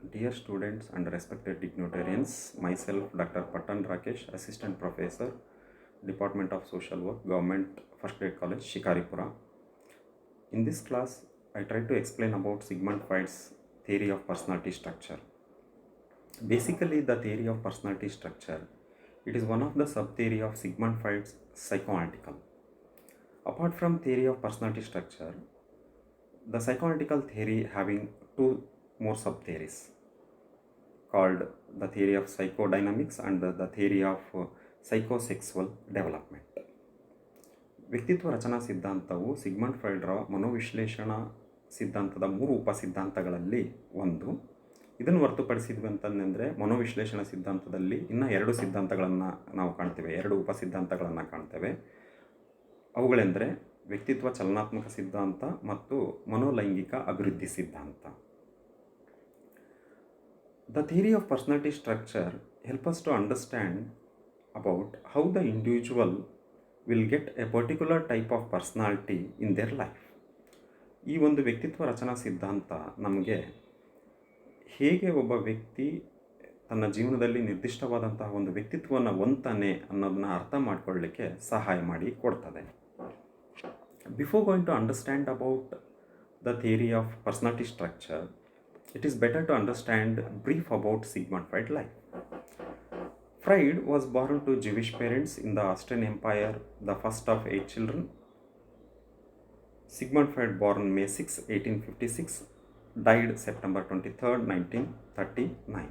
Dear students and respected dignitarians, myself Dr. Patan Rakesh, Assistant Professor, Department of Social Work, Government First Grade College, Shikaripura. In this class, I try to explain about Sigmund Freud's theory of personality structure. Basically, the theory of personality structure, it is one of the sub-theory of Sigmund Freud's psychoanalytical. Apart from theory of personality structure, the psychoanalytical theory having two more sub-theories called the theory of psychodynamics and the theory of psychosexual development. ವ್ಯಕ್ತಿತ್ವ ರಚನಾ ಸಿದ್ಧಾಂತವು Sigmund ಫ್ರಾಯ್ಡ್ರ ಮನೋವಿಶ್ಲೇಷಣಾ ಸಿದ್ಧಾಂತದ 3 ಉಪಸಿದ್ಧಾಂತಗಳಲ್ಲಿ ಒಂದು. ಇದನ್ನು ಹೊರತುಪಡಿಸಿದ್ವಿ ಅಂತಂದರೆ ಮನೋವಿಶ್ಲೇಷಣಾ ಸಿದ್ಧಾಂತದಲ್ಲಿ ಇನ್ನೂ 2 ಸಿದ್ಧಾಂತಗಳನ್ನು ನಾವು ಕಾಣ್ತೇವೆ, 2 ಉಪಸಿದ್ಧಾಂತಗಳನ್ನು ಕಾಣ್ತೇವೆ. ಅವುಗಳೆಂದರೆ ವ್ಯಕ್ತಿತ್ವ ಚಲನಾತ್ಮಕ ಸಿದ್ಧಾಂತ ಮತ್ತು ಮನೋಲೈಂಗಿಕ ಅಭಿವೃದ್ಧಿ ಸಿದ್ಧಾಂತ. The theory of personality structure helps us to understand about how the individual will get a particular type of personality in their life. ಈ ಒಂದು ವ್ಯಕ್ತಿತ್ವ ರಚನಾ ಸಿದ್ಧಾಂತ ನಮಗೆ ಹೇಗೆ ಒಬ್ಬ ವ್ಯಕ್ತಿ ತನ್ನ ಜೀವನದಲ್ಲಿ ನಿರ್ದಿಷ್ಟವಾದಂತಹ ಒಂದು ವ್ಯಕ್ತಿತ್ವವನ್ನು ಹೊಂದ್ತಾನೆ ಅನ್ನೋದನ್ನ ಅರ್ಥ ಮಾಡಿಕೊಳ್ಳಲಿಕ್ಕೆ ಸಹಾಯ ಮಾಡಿ ಕೊಡ್ತದೆ. Before going to understand about the theory of personality structure, it is better to understand brief about Sigmund Freud life. Freud was born to Jewish parents in the Austrian Empire, the first of 8 children. Sigmund Freud born May 6, 1856, died September 23, 1939.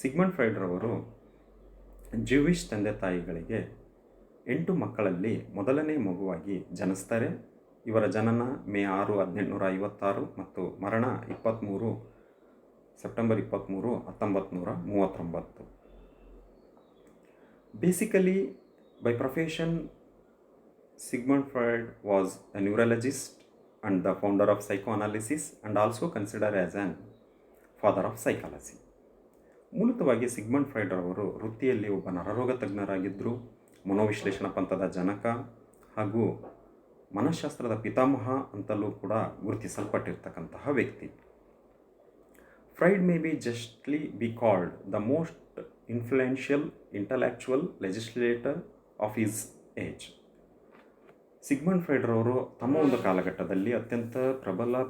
Sigmund ಫ್ರಾಯ್ಡ್ರವರು ಜೂವಿಷ್ ತಂದೆ ತಾಯಿಗಳಿಗೆ 8 ಮಕ್ಕಳಲ್ಲಿ ಮೊದಲನೇ ಮಗುವಾಗಿ ಜನಿಸ್ತಾರೆ. ಇವರ ಜನನ ಮೇ 6, 1856 ಮತ್ತು ಮರಣ September 23, 1939. Basically, by profession, Sigmund Freud was a neurologist and the founder of psychoanalysis and also considered as an father of psychology. ಮೂಲತವಾಗಿ ಸಿಗ್ಮಂಡ್ ಫ್ರಾಯ್ಡ್ ಅವರು ವೃತ್ತಿಯಲ್ಲಿ ಒಬ್ಬ ನರರೋಗ ತಜ್ಞರಾಗಿದ್ದರು, ಮನೋವಿಶ್ಲೇಷಣಾ ಪಂಥದ ಜನಕ ಹಾಗೂ ಮನಃಶಾಸ್ತ್ರದ ಪಿತಾಮಹ ಅಂತಲೂ ಕೂಡ ಗುರುತಿಸಲ್ಪಟ್ಟಿರ್ತಕ್ಕಂತಹ ವ್ಯಕ್ತಿ. Freud may be justly be called the most influential intellectual legislator of his age. Sigmund ಫ್ರಾಯ್ಡ್ರವರು ತಮ್ಮ ಒಂದು ಕಾಲಘಟ್ಟದಲ್ಲಿ ಅತ್ಯಂತ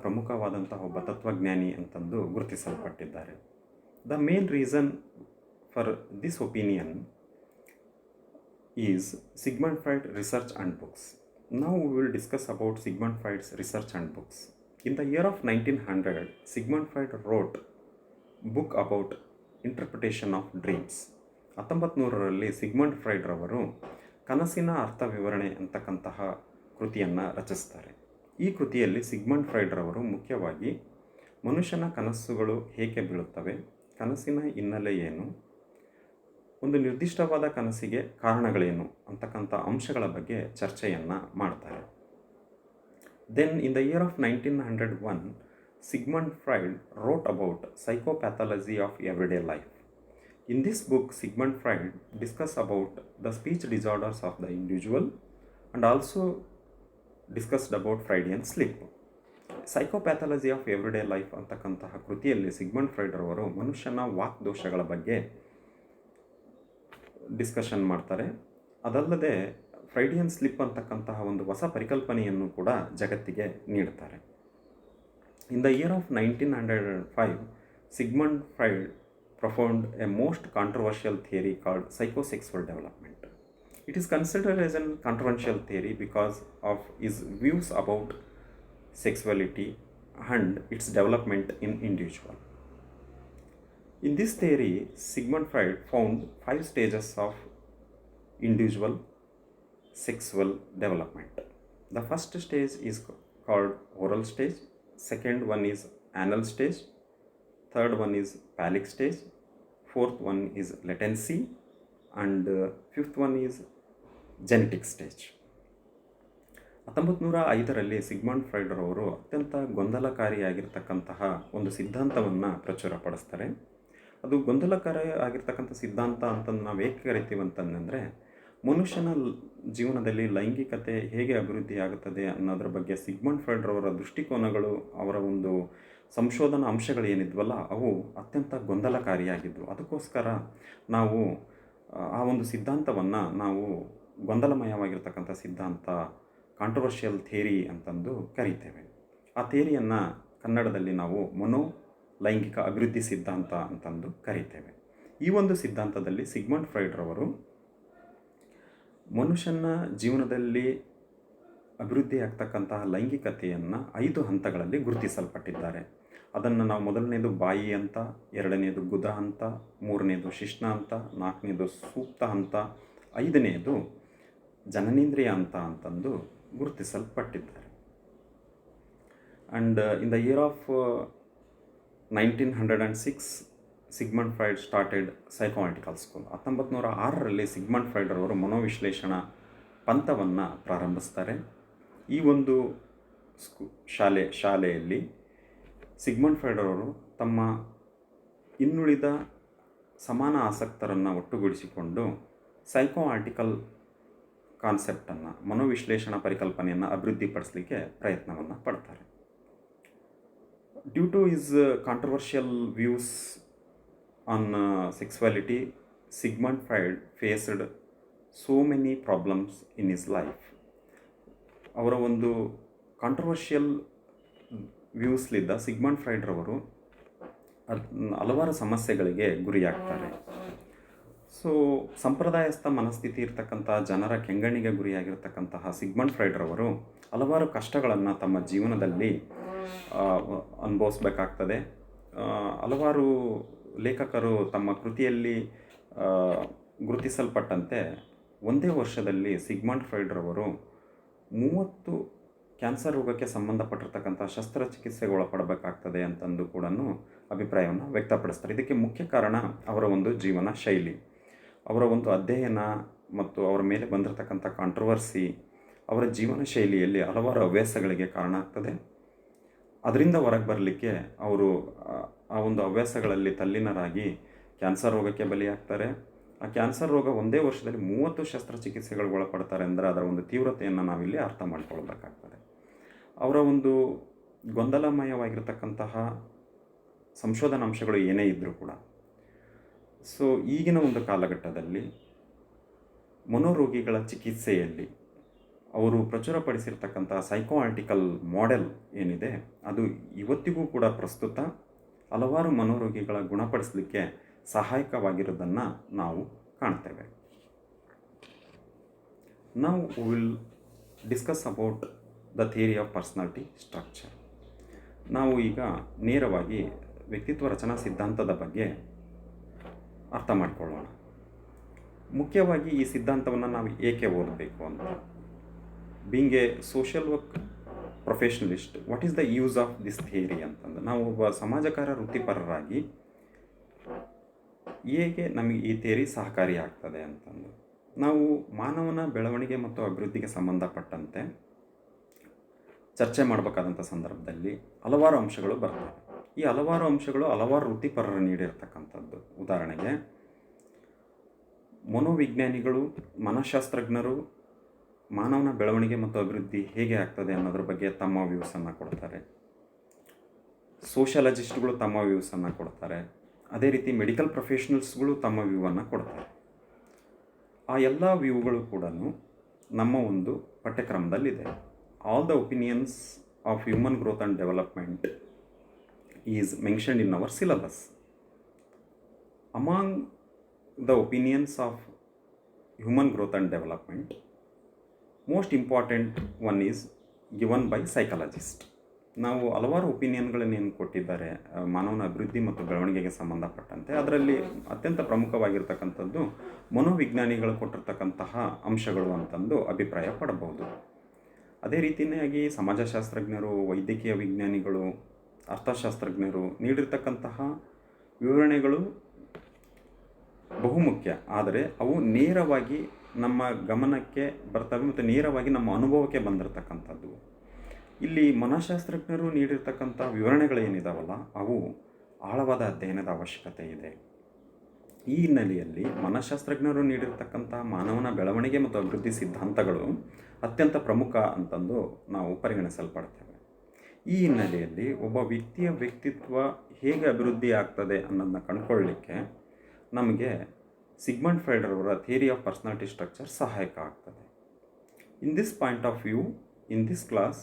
ಪ್ರಮುಖವಾದಂತಹ ಒಬ್ಬ ತತ್ವಜ್ಞಾನಿ ಅಂತಂದು ಗುರುತಿಸಲ್ಪಟ್ಟಿದ್ದಾರೆ. The main reason for this opinion is Sigmund Freud research and books. Now we will discuss about Sigmund Freud's research and books. In the year of 1900, Sigmund Freud wrote book about interpretation of dreams. 1900ರಲ್ಲಿ Sigmund ಫ್ರಾಯ್ಡ್ರವರು ಕನಸಿನ ಅರ್ಥ ವಿವರಣೆ ಅಂತಕ್ಕಂತಹ ಕೃತಿಯನ್ನು ರಚಿಸ್ತಾರೆ. ಈ ಕೃತಿಯಲ್ಲಿ Sigmund ಫ್ರಾಯ್ಡ್ರವರು ಮುಖ್ಯವಾಗಿ ಮನುಷ್ಯನ ಕನಸುಗಳು ಹೇಗೆ ಬೀಳುತ್ತವೆ, ಕನಸಿನ ಹಿನ್ನೆಲೆ ಏನು, ಒಂದು ನಿರ್ದಿಷ್ಟವಾದ ಕನಸಿಗೆ ಕಾರಣಗಳೇನು ಅಂತಕ್ಕಂಥ ಅಂಶಗಳ ಬಗ್ಗೆ ಚರ್ಚೆಯನ್ನು ಮಾಡ್ತಾರೆ. Then in the year of 1901, Sigmund Freud wrote about psychopathology of everyday life. In this book, Sigmund Freud discussed about the speech disorders of the individual and also discussed about Freudian sleep. Psychopathology of everyday life ಅಂತಕ್ಕಂತಹ ಕೃತಿಯಲ್ಲಿ Sigmund ಫ್ರಾಯ್ಡ್ರವರು ಮನುಷ್ಯನ walk ದೋಷಗಳ ಬಗ್ಗೆ discussion ಮಾಡ್ತಾರೆ. ಅದಲ್ಲದೆ ಫ್ರೈಡಿಯನ್ slip ಅಂತಕ್ಕಂತಹ ಒಂದು ಹೊಸ ಪರಿಕಲ್ಪನೆಯನ್ನು ಕೂಡ ಜಗತ್ತಿಗೆ ನೀಡ್ತಾರೆ. ಇನ್ the year of 1905, Sigmund Freud profound a most controversial theory called psychosexual development. It is considered as a controversial theory because of his views about sexuality and its development in individual. In this theory, Sigmund Freud found 5 stages of individual sexual development. The first stage is called oral stage, second one is anal stage, third one is phallic stage, fourth one is latency, and fifth one is genetic stage. 1905ರಲ್ಲಿ Sigmund ಫ್ರಾಯ್ಡ್ರವರು ಅತ್ಯಂತ ಗೊಂದಲಕಾರಿಯಾಗಿರ್ತಕ್ಕಂತಹ ಒಂದು ಸಿದ್ಧಾಂತವನ್ನು ಪ್ರಚುರಪಡಿಸ್ತಾರೆ. ಅದು ಗೊಂದಲಕಾರಿ ಆಗಿರ್ತಕ್ಕಂಥ ಸಿದ್ಧಾಂತ ಅಂತಂದು ನಾವು ಏಕೆ ಕರಿತೀವಿ ಅಂತಂದರೆ, ಮನುಷ್ಯನ ಜೀವನದಲ್ಲಿ ಲೈಂಗಿಕತೆ ಹೇಗೆ ಅಭಿವೃದ್ಧಿ ಆಗುತ್ತದೆ ಅನ್ನೋದ್ರ ಬಗ್ಗೆ ಸಿಗ್ಮಂಡ್ ಫ್ರಾಯ್ಡ್ರವರ ದೃಷ್ಟಿಕೋನಗಳು, ಅವರ ಒಂದು ಸಂಶೋಧನಾ ಅಂಶಗಳು ಏನಿದ್ವಲ್ಲ ಅವು ಅತ್ಯಂತ ಗೊಂದಲಕಾರಿಯಾಗಿದ್ದವು. ಅದಕ್ಕೋಸ್ಕರ ನಾವು ಆ ಒಂದು ಸಿದ್ಧಾಂತವನ್ನು ನಾವು ಗೊಂದಲಮಯವಾಗಿರ್ತಕ್ಕಂಥ ಸಿದ್ಧಾಂತ, ಕಾಂಟ್ರವರ್ಷಿಯಲ್ ಥಿಯರಿ ಅಂತಂದು ಕರೀತೇವೆ. ಆ ಥಿಯರಿಯನ್ನು ಕನ್ನಡದಲ್ಲಿ ನಾವು ಲೈಂಗಿಕ ಅಭಿವೃದ್ಧಿ ಸಿದ್ಧಾಂತ ಅಂತಂದು ಕರೀತೇವೆ. ಈ ಒಂದು ಸಿದ್ಧಾಂತದಲ್ಲಿ ಸಿಗ್ಮಂಡ್ ಫ್ರಾಯ್ಡ್ರವರು ಮನುಷ್ಯನ ಜೀವನದಲ್ಲಿ ಅಭಿವೃದ್ಧಿಯಾಗ್ತಕ್ಕಂತಹ ಲೈಂಗಿಕತೆಯನ್ನು 5 ಹಂತಗಳಲ್ಲಿ ಗುರುತಿಸಲ್ಪಟ್ಟಿದ್ದಾರೆ. ಅದನ್ನು ನಾವು ಮೊದಲನೇದು ಬಾಯಿ ಹಂತ, ಎರಡನೇದು ಗುದ ಹಂತ, ಮೂರನೇದು ಶಿಶ್ನ ಹಂತ, ನಾಲ್ಕನೇದು ಸೂಕ್ತ ಹಂತ, 5ನೇದು ಜನನೇಂದ್ರಿಯ ಹಂತ ಅಂತಂದು ಗುರುತಿಸಲ್ಪಟ್ಟಿದ್ದಾರೆ. And in the year of 1906 Sigmund Freud started psychoanalytical school. 1906ರಲ್ಲಿ ಸಿಗ್ಮಂಡ್ ಫ್ರಾಯ್ಡ್ರವರು ಮನೋವಿಶ್ಲೇಷಣಾ ಪಂಥವನ್ನು ಪ್ರಾರಂಭಿಸ್ತಾರೆ. ಈ ಒಂದು ಶಾಲೆಯಲ್ಲಿ ಸಿಗ್ಮಂಡ್ ಫ್ರಾಯ್ಡ್ರವರು ತಮ್ಮ ಇನ್ನುಳಿದ ಸಮಾನ ಆಸಕ್ತರನ್ನು ಒಟ್ಟುಗೂಡಿಸಿಕೊಂಡು ಸೈಕೋಆರ್ಟಿಕಲ್ ಕಾನ್ಸೆಪ್ಟನ್ನು, ಮನೋವಿಶ್ಲೇಷಣಾ ಪರಿಕಲ್ಪನೆಯನ್ನು ಅಭಿವೃದ್ಧಿಪಡಿಸಲಿಕ್ಕೆ ಪ್ರಯತ್ನವನ್ನು ಪಡ್ತಾರೆ. Due to his controversial views on sexuality, Sigmund Freud faced so many problems in his life. ಅವರ ಒಂದು ಕಾಂಟ್ರವರ್ಷಿಯಲ್ ವ್ಯೂಸ್ಲಿದ್ದ ಸಿಗ್ಮಂಡ್ ಫ್ರಾಯ್ಡ್ರವರು ಹಲವಾರು ಸಮಸ್ಯೆಗಳಿಗೆ ಗುರಿಯಾಗ್ತಾರೆ. ಸೊ ಸಂಪ್ರದಾಯಸ್ಥ ಮನಸ್ಥಿತಿ ಇರ್ತಕ್ಕಂಥ ಜನರ ಕೆಂಗಣ್ಣಿಗೆ ಗುರಿಯಾಗಿರ್ತಕ್ಕಂತಹ ಸಿಗ್ಮಂಡ್ ಫ್ರಾಯ್ಡ್ರವರು ಹಲವಾರು ಕಷ್ಟಗಳನ್ನು ತಮ್ಮ ಜೀವನದಲ್ಲಿ ಅನುಭವಿಸ್ಬೇಕಾಗ್ತದೆ. ಹಲವಾರು ಲೇಖಕರು ತಮ್ಮ ಕೃತಿಯಲ್ಲಿ ಗುರುತಿಸಲ್ಪಟ್ಟಂತೆ ಒಂದೇ ವರ್ಷದಲ್ಲಿ ಸಿಗ್ಮಂಡ್ ಫ್ರಾಯ್ಡ್ರವರು 30 ಕ್ಯಾನ್ಸರ್ ರೋಗಕ್ಕೆ ಸಂಬಂಧಪಟ್ಟಿರ್ತಕ್ಕಂಥ ಶಸ್ತ್ರಚಿಕಿತ್ಸೆಗೆ ಒಳಪಡಬೇಕಾಗ್ತದೆ ಅಂತಂದು ಕೂಡ ಅಭಿಪ್ರಾಯವನ್ನು ವ್ಯಕ್ತಪಡಿಸ್ತಾರೆ. ಇದಕ್ಕೆ ಮುಖ್ಯ ಕಾರಣ ಅವರ ಒಂದು ಜೀವನ ಶೈಲಿ, ಅವರ ಒಂದು ಅಧ್ಯಯನ ಮತ್ತು ಅವರ ಮೇಲೆ ಬಂದಿರತಕ್ಕಂಥ ಕಾಂಟ್ರವರ್ಸಿ ಅವರ ಜೀವನ ಶೈಲಿಯಲ್ಲಿ ಹಲವಾರು ಹವ್ಯಾಸಗಳಿಗೆ ಕಾರಣ ಆಗ್ತದೆ. ಅದರಿಂದ ಹೊರಗೆ ಬರಲಿಕ್ಕೆ ಅವರು ಆ ಒಂದು ಹವ್ಯಾಸಗಳಲ್ಲಿ ತಲ್ಲೀನರಾಗಿ ಕ್ಯಾನ್ಸರ್ ರೋಗಕ್ಕೆ ಬಲಿಯಾಗ್ತಾರೆ. ಆ ಕ್ಯಾನ್ಸರ್ ರೋಗ ಒಂದೇ ವರ್ಷದಲ್ಲಿ 30 ಶಸ್ತ್ರಚಿಕಿತ್ಸೆಗಳಿಗೆ ಒಳಪಡ್ತಾರೆ ಅಂದರೆ ಅದರ ಒಂದು ತೀವ್ರತೆಯನ್ನು ನಾವಿಲ್ಲಿ ಅರ್ಥ ಮಾಡಿಕೊಳ್ಬೇಕಾಗ್ತದೆ. ಅವರ ಒಂದು ಗೊಂದಲಮಯವಾಗಿರ್ತಕ್ಕಂತಹ ಸಂಶೋಧನಾಂಶಗಳು ಏನೇ ಇದ್ದರೂ ಕೂಡ, ಸೊ ಈಗಿನ ಒಂದು ಕಾಲಘಟ್ಟದಲ್ಲಿ ಮನೋರೋಗಿಗಳ ಚಿಕಿತ್ಸೆಯಲ್ಲಿ ಅವರು ಪ್ರಚುರಪಡಿಸಿರ್ತಕ್ಕಂಥ ಸೈಕೋಆರ್ಟಿಕಲ್ ಮಾಡೆಲ್ ಏನಿದೆ ಅದು ಇವತ್ತಿಗೂ ಕೂಡ ಪ್ರಸ್ತುತ ಹಲವಾರು ಮನೋರೋಗಿಗಳ ಗುಣಪಡಿಸಲಿಕ್ಕೆ ಸಹಾಯಕವಾಗಿರೋದನ್ನು ನಾವು ಕಾಣ್ತೇವೆ. ನಾವು will discuss about the theory of personality structure. ನಾವು ಈಗ ನೇರವಾಗಿ ವ್ಯಕ್ತಿತ್ವ ರಚನಾ ಸಿದ್ಧಾಂತದ ಬಗ್ಗೆ ಅರ್ಥ ಮಾಡಿಕೊಳ್ಳೋಣ. ಮುಖ್ಯವಾಗಿ ಈ ಸಿದ್ಧಾಂತವನ್ನು ನಾವು ಏಕೆ ಓದಬೇಕು ಅಂತ. Being A social work professionalist, what is the use of this theory ಅಂತಂದು, ನಾವು ಒಬ್ಬ ಸಮಾಜಕಾರ ವೃತ್ತಿಪರರಾಗಿ ಹೇಗೆ ನಮಗೆ ಈ ಥಿಯರಿ ಸಹಕಾರಿಯಾಗ್ತದೆ ಅಂತಂದು, ನಾವು ಮಾನವನ ಬೆಳವಣಿಗೆ ಮತ್ತು ಅಭಿವೃದ್ಧಿಗೆ ಸಂಬಂಧಪಟ್ಟಂತೆ ಚರ್ಚೆ ಮಾಡಬೇಕಾದಂಥ ಸಂದರ್ಭದಲ್ಲಿ ಹಲವಾರು ಅಂಶಗಳು ಬರ್ತವೆ. ಈ ಹಲವಾರು ಅಂಶಗಳು ಹಲವಾರು ವೃತ್ತಿಪರರು ನೀಡಿರ್ತಕ್ಕಂಥದ್ದು. ಉದಾಹರಣೆಗೆ ಮನೋವಿಜ್ಞಾನಿಗಳು, ಮನಃಶಾಸ್ತ್ರಜ್ಞರು ಮಾನವನ ಬೆಳವಣಿಗೆ ಮತ್ತು ಅಭಿವೃದ್ಧಿ ಹೇಗೆ ಆಗ್ತದೆ ಅನ್ನೋದ್ರ ಬಗ್ಗೆ ತಮ್ಮ ವ್ಯೂಸನ್ನು ಕೊಡ್ತಾರೆ. ಸೋಷಿಯಾಲಜಿಸ್ಟ್ಗಳು ತಮ್ಮ ವ್ಯೂಸನ್ನು ಕೊಡ್ತಾರೆ. ಅದೇ ರೀತಿ ಮೆಡಿಕಲ್ ಪ್ರೊಫೆಷನಲ್ಸ್ಗಳು ತಮ್ಮ ವ್ಯೂವನ್ನು ಕೊಡ್ತಾರೆ. ಆ ಎಲ್ಲ ವ್ಯೂಗಳು ಕೂಡ ನಮ್ಮ ಒಂದು ಪಠ್ಯಕ್ರಮದಲ್ಲಿದೆ. All the opinions of human growth and development is mentioned in our syllabus. Among the opinions of human growth and development, most important one is given by psychologist. ನಾವು ಹಲವಾರು ಒಪಿನಿಯನ್ಗಳನ್ನೇನು ಕೊಟ್ಟಿದ್ದಾರೆ ಮಾನವನ ಅಭಿವೃದ್ಧಿ ಮತ್ತು ಬೆಳವಣಿಗೆಗೆ ಸಂಬಂಧಪಟ್ಟಂತೆ. ಅದರಲ್ಲಿ ಅತ್ಯಂತ ಪ್ರಮುಖವಾಗಿರ್ತಕ್ಕಂಥದ್ದು ಮನೋವಿಜ್ಞಾನಿಗಳು ಕೊಟ್ಟಿರ್ತಕ್ಕಂತಹ ಅಂಶಗಳು ಅಂತಂದು ಅಭಿಪ್ರಾಯ ಪಡಬಹುದು. ಅದೇ ರೀತಿಯಾಗಿ ಸಮಾಜಶಾಸ್ತ್ರಜ್ಞರು, ವೈದ್ಯಕೀಯ ವಿಜ್ಞಾನಿಗಳು, ಅರ್ಥಶಾಸ್ತ್ರಜ್ಞರು ನೀಡಿರ್ತಕ್ಕಂತಹ ವಿವರಣೆಗಳು ಬಹುಮುಖ್ಯ. ಆದರೆ ಅವು ನೇರವಾಗಿ ನಮ್ಮ ಗಮನಕ್ಕೆ ಬರ್ತವೆ ಮತ್ತು ನೇರವಾಗಿ ನಮ್ಮ ಅನುಭವಕ್ಕೆ ಬಂದಿರತಕ್ಕಂಥದ್ದು. ಇಲ್ಲಿ ಮನಃಶಾಸ್ತ್ರಜ್ಞರು ನೀಡಿರ್ತಕ್ಕಂಥ ವಿವರಣೆಗಳೇನಿದಾವಲ್ಲ ಅವು ಆಳವಾದ ಅಧ್ಯಯನದ ಅವಶ್ಯಕತೆ ಇದೆ. ಈ ಹಿನ್ನೆಲೆಯಲ್ಲಿ ಮನಃಶಾಸ್ತ್ರಜ್ಞರು ನೀಡಿರ್ತಕ್ಕಂಥ ಮಾನವನ ಬೆಳವಣಿಗೆ ಮತ್ತು ಅಭಿವೃದ್ಧಿ ಸಿದ್ಧಾಂತಗಳು ಅತ್ಯಂತ ಪ್ರಮುಖ ಅಂತಂದು ನಾವು ಪರಿಗಣಿಸಲ್ಪಡ್ತೇವೆ. ಈ ಹಿನ್ನೆಲೆಯಲ್ಲಿ ಒಬ್ಬ ವ್ಯಕ್ತಿಯ ವ್ಯಕ್ತಿತ್ವ ಹೇಗೆ ಅಭಿವೃದ್ಧಿ ಆಗ್ತದೆ ಅನ್ನೋದನ್ನ ಕಂಡುಕೊಳ್ಳಲಿಕ್ಕೆ ನಮಗೆ ಸಿಗ್ಮಂಡ್ ಫ್ರಾಯ್ಡ್ ಅವರ ಥಿಯರಿ ಆಫ್ ಪರ್ಸನಾಲಿಟಿ ಸ್ಟ್ರಕ್ಚರ್ ಸಹಾಯಕ ಆಗ್ತದೆ. In this point of view, in this class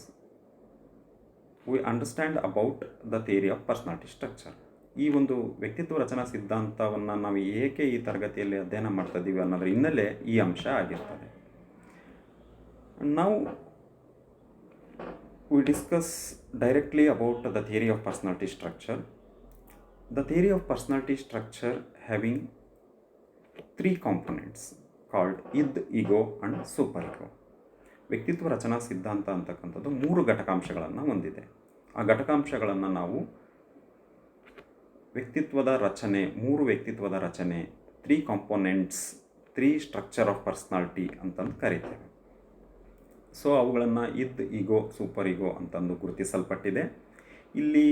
we understand about the theory of personality structure. ಈ ಒಂದು ವ್ಯಕ್ತಿತ್ವ ರಚನಾ ಸಿದ್ಧಾಂತವನ್ನು ನಾವು ಏಕೆ ಈ ತರಗತಿಯಲ್ಲಿ ಅಧ್ಯಯನ ಮಾಡ್ತಾ ಇದ್ದೀವಿ ಅನ್ನೋದ್ರ ಹಿನ್ನೆಲೆ ಈ ಅಂಶ ಆಗಿರ್ತದೆ. ನಾವು we discuss directly about the theory of personality structure. The theory of personality structure having three components called id, ego and superego. ವ್ಯಕ್ತಿತ್ವ ರಚನಾ ಸಿದ್ಧಾಂತ ಅಂತಕ್ಕಂಥದ್ದು 3 ಘಟಕಾಂಶಗಳನ್ನು ಹೊಂದಿದೆ. ಆ ಘಟಕಾಂಶಗಳನ್ನು ನಾವು ವ್ಯಕ್ತಿತ್ವದ ರಚನೆ, 3 ವ್ಯಕ್ತಿತ್ವದ ರಚನೆ, 3 ಕಾಂಪೋನೆಂಟ್ಸ್, 3 ಸ್ಟ್ರಕ್ಚರ್ ಆಫ್ ಪರ್ಸನಾಲಿಟಿ ಅಂತಂದು ಕರೀತೇವೆ. ಸೊ ಅವುಗಳನ್ನು ಇದ್, ಈಗೋ, ಸೂಪರ್ ಈಗೋ ಅಂತಂದು ಗುರುತಿಸಲ್ಪಟ್ಟಿದೆ. ಇಲ್ಲಿ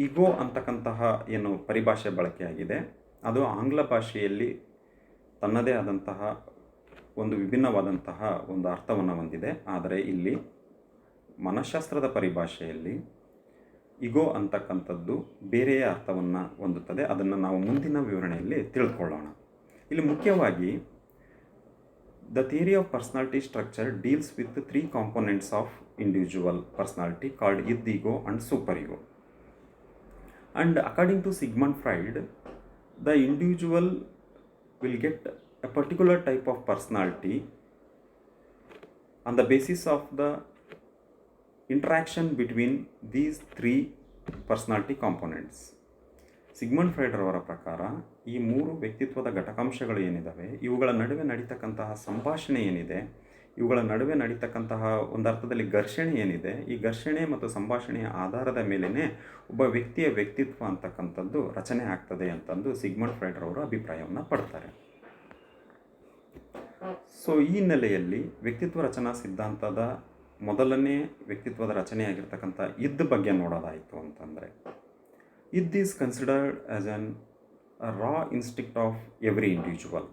ಈಗೋ ಅಂತಕ್ಕಂತಹ ಏನು ಪರಿಭಾಷೆ ಬಳಕೆಯಾಗಿದೆ ಅದು ಆಂಗ್ಲ ಭಾಷೆಯಲ್ಲಿ ತನ್ನದೇ ಆದಂತಹ ಒಂದು ವಿಭಿನ್ನವಾದಂತಹ ಒಂದು ಅರ್ಥವನ್ನು ಹೊಂದಿದೆ. ಆದರೆ ಇಲ್ಲಿ ಮನಃಶಾಸ್ತ್ರದ ಪರಿಭಾಷೆಯಲ್ಲಿ ಈಗೋ ಅಂತಕ್ಕಂಥದ್ದು ಬೇರೆಯ ಅರ್ಥವನ್ನು ಹೊಂದುತ್ತದೆ. ಅದನ್ನು ನಾವು ಮುಂದಿನ ವಿವರಣೆಯಲ್ಲಿ ತಿಳ್ಕೊಳ್ಳೋಣ. ಇಲ್ಲಿ ಮುಖ್ಯವಾಗಿ the theory of personality structure deals with the 3 components of individual personality called id, ego and superego. And according to Sigmund Freud, the individual will get a particular type of personality on the basis of the interaction between these 3 personality components. Sigmund Freud ಅವರ ಪ್ರಕಾರ ಈ 3 ವ್ಯಕ್ತಿತ್ವದ ಘಟಕಾಂಶಗಳು ಏನಿದ್ದಾವೆ ಇವುಗಳ ನಡುವೆ ನಡೀತಕ್ಕಂತಹ ಸಂಭಾಷಣೆ ಏನಿದೆ, ಇವುಗಳ ನಡುವೆ ನಡೀತಕ್ಕಂತಹ ಒಂದರ್ಥದಲ್ಲಿ ಘರ್ಷಣೆ ಏನಿದೆ, ಈ ಘರ್ಷಣೆ ಮತ್ತು ಸಂಭಾಷಣೆಯ ಆಧಾರದ ಮೇಲೇ ಒಬ್ಬ ವ್ಯಕ್ತಿಯ ವ್ಯಕ್ತಿತ್ವ ಅಂತಕ್ಕಂಥದ್ದು ರಚನೆ ಆಗ್ತದೆ ಅಂತಂದು ಸಿಗ್ಮಂಡ್ ಫ್ರಾಯ್ಡ್ ಅವರು ಅಭಿಪ್ರಾಯವನ್ನು ಪಡ್ತಾರೆ. ಸೊ ಈ ಹಿನ್ನೆಲೆಯಲ್ಲಿ ವ್ಯಕ್ತಿತ್ವ ರಚನಾ ಸಿದ್ಧಾಂತದ ಮೊದಲನೇ ವ್ಯಕ್ತಿತ್ವದ ರಚನೆಯಾಗಿರ್ತಕ್ಕಂಥ ಇದ್ ಬಗ್ಗೆ ನೋಡೋದಾಯಿತು ಅಂತಂದರೆ, id is considered as a raw instinct of every individual,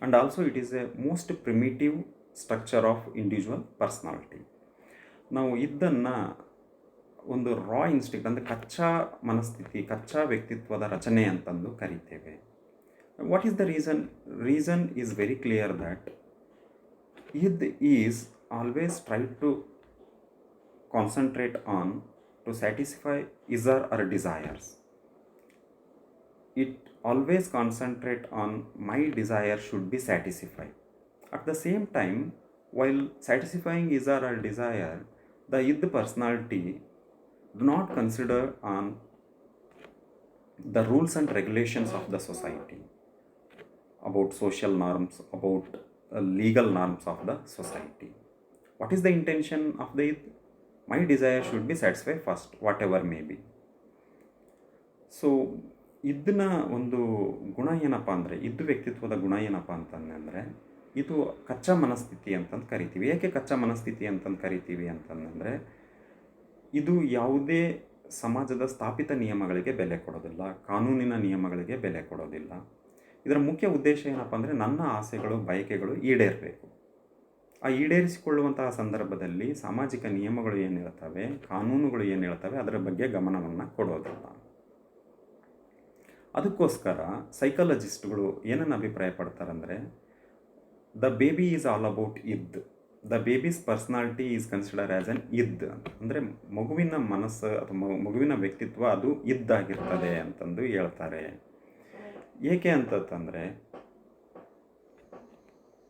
and also it is a most primitive structure of individual personality. ನಾವು ಇದನ್ನು ಒಂದು ರಾ ಇನ್ಸ್ಟಿಂಕ್ಟ್ ಅಂದರೆ ಕಚ್ಚಾ ಮನಸ್ಥಿತಿ, ಕಚ್ಚಾ ವ್ಯಕ್ತಿತ್ವದ ರಚನೆ ಅಂತಂದು ಕರೀತೇವೆ. What is the reason is very clear that id is always try to concentrate on to satisfy his or her desires. It always concentrate on my desire should be satisfied. At the same time, while satisfying his or her desire, the id personality do not consider on the rules and regulations of the society, about social norms, about legal norms of the society. What is the intention of the id? My desire should be satisfied first, whatever may be. So ಇದನ್ನ ಒಂದು ಗುಣ ಏನಪ್ಪ ಅಂದರೆ, ಇದು ವ್ಯಕ್ತಿತ್ವದ ಗುಣ ಏನಪ್ಪ ಅಂತಂದರೆ ಇದು ಕಚ್ಚಾ ಮನಸ್ಥಿತಿ ಅಂತಂದು ಕರಿತೀವಿ. ಏಕೆ ಕಚ್ಚಾ ಮನಸ್ಥಿತಿ ಅಂತಂದು ಕರಿತೀವಿ ಅಂತಂದರೆ, ಇದು ಯಾವುದೇ ಸಮಾಜದ ಸ್ಥಾಪಿತ ನಿಯಮಗಳಿಗೆ ಬೆಲೆ ಕೊಡೋದಿಲ್ಲ, ಕಾನೂನಿನ ನಿಯಮಗಳಿಗೆ ಬೆಲೆ ಕೊಡೋದಿಲ್ಲ. ಇದರ ಮುಖ್ಯ ಉದ್ದೇಶ ಏನಪ್ಪ ಅಂದರೆ ನನ್ನ ಆಸೆಗಳು, ಬಯಕೆಗಳು ಈಡೇರಬೇಕು. ಆ ಈಡೇರಿಸಿಕೊಳ್ಳುವಂತಹ ಸಂದರ್ಭದಲ್ಲಿ ಸಾಮಾಜಿಕ ನಿಯಮಗಳು ಏನು ಹೇಳ್ತವೆ, ಕಾನೂನುಗಳು ಏನು ಹೇಳ್ತವೆ ಅದರ ಬಗ್ಗೆ ಗಮನವನ್ನು ಕೊಡೋದಿಲ್ಲ. ಅದಕ್ಕೋಸ್ಕರ ಸೈಕಾಲಜಿಸ್ಟ್ಗಳು ಏನನ್ನು ಅಭಿಪ್ರಾಯ ಪಡ್ತಾರಂದರೆ, the baby is all about id, the baby's personality is consider as an id ಅಂತ. ಅಂದರೆ ಮಗುವಿನ ಮನಸ್ಸು ಅಥವಾ ಮಗುವಿನ ವ್ಯಕ್ತಿತ್ವ ಅದು ಇದ್ದಾಗಿರ್ತದೆ ಅಂತಂದು ಹೇಳ್ತಾರೆ. ಏಕೆ ಅಂತಂದರೆ,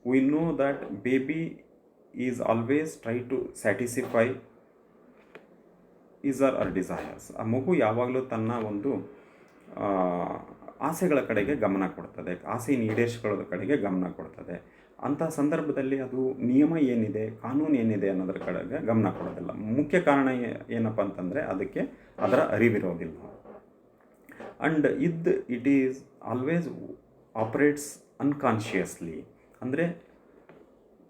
we know that baby is always try to satisfy his or her desires. ಆ ಮಗು ಯಾವಾಗಲೂ ತನ್ನ ಒಂದು ಆಸೆಗಳ ಕಡೆಗೆ ಗಮನ ಕೊಡ್ತದೆ, ಆಸೆಯನ್ನು ಈಡೇರಿಸಿಕೊಳ್ಳೋದ್ರ ಕಡೆಗೆ ಗಮನ ಕೊಡ್ತದೆ. ಅಂಥ ಸಂದರ್ಭದಲ್ಲಿ ಅದು ನಿಯಮ ಏನಿದೆ, ಕಾನೂನು ಏನಿದೆ ಅನ್ನೋದ್ರ ಕಡೆಗೆ ಗಮನ ಕೊಡೋದಿಲ್ಲ. ಮುಖ್ಯ ಕಾರಣ ಏನಪ್ಪ ಅಂತಂದರೆ ಅದಕ್ಕೆ ಅದರ ಅರಿವಿರೋದಿಲ್ಲ. And it is always operates unconsciously, ಅಂದರೆ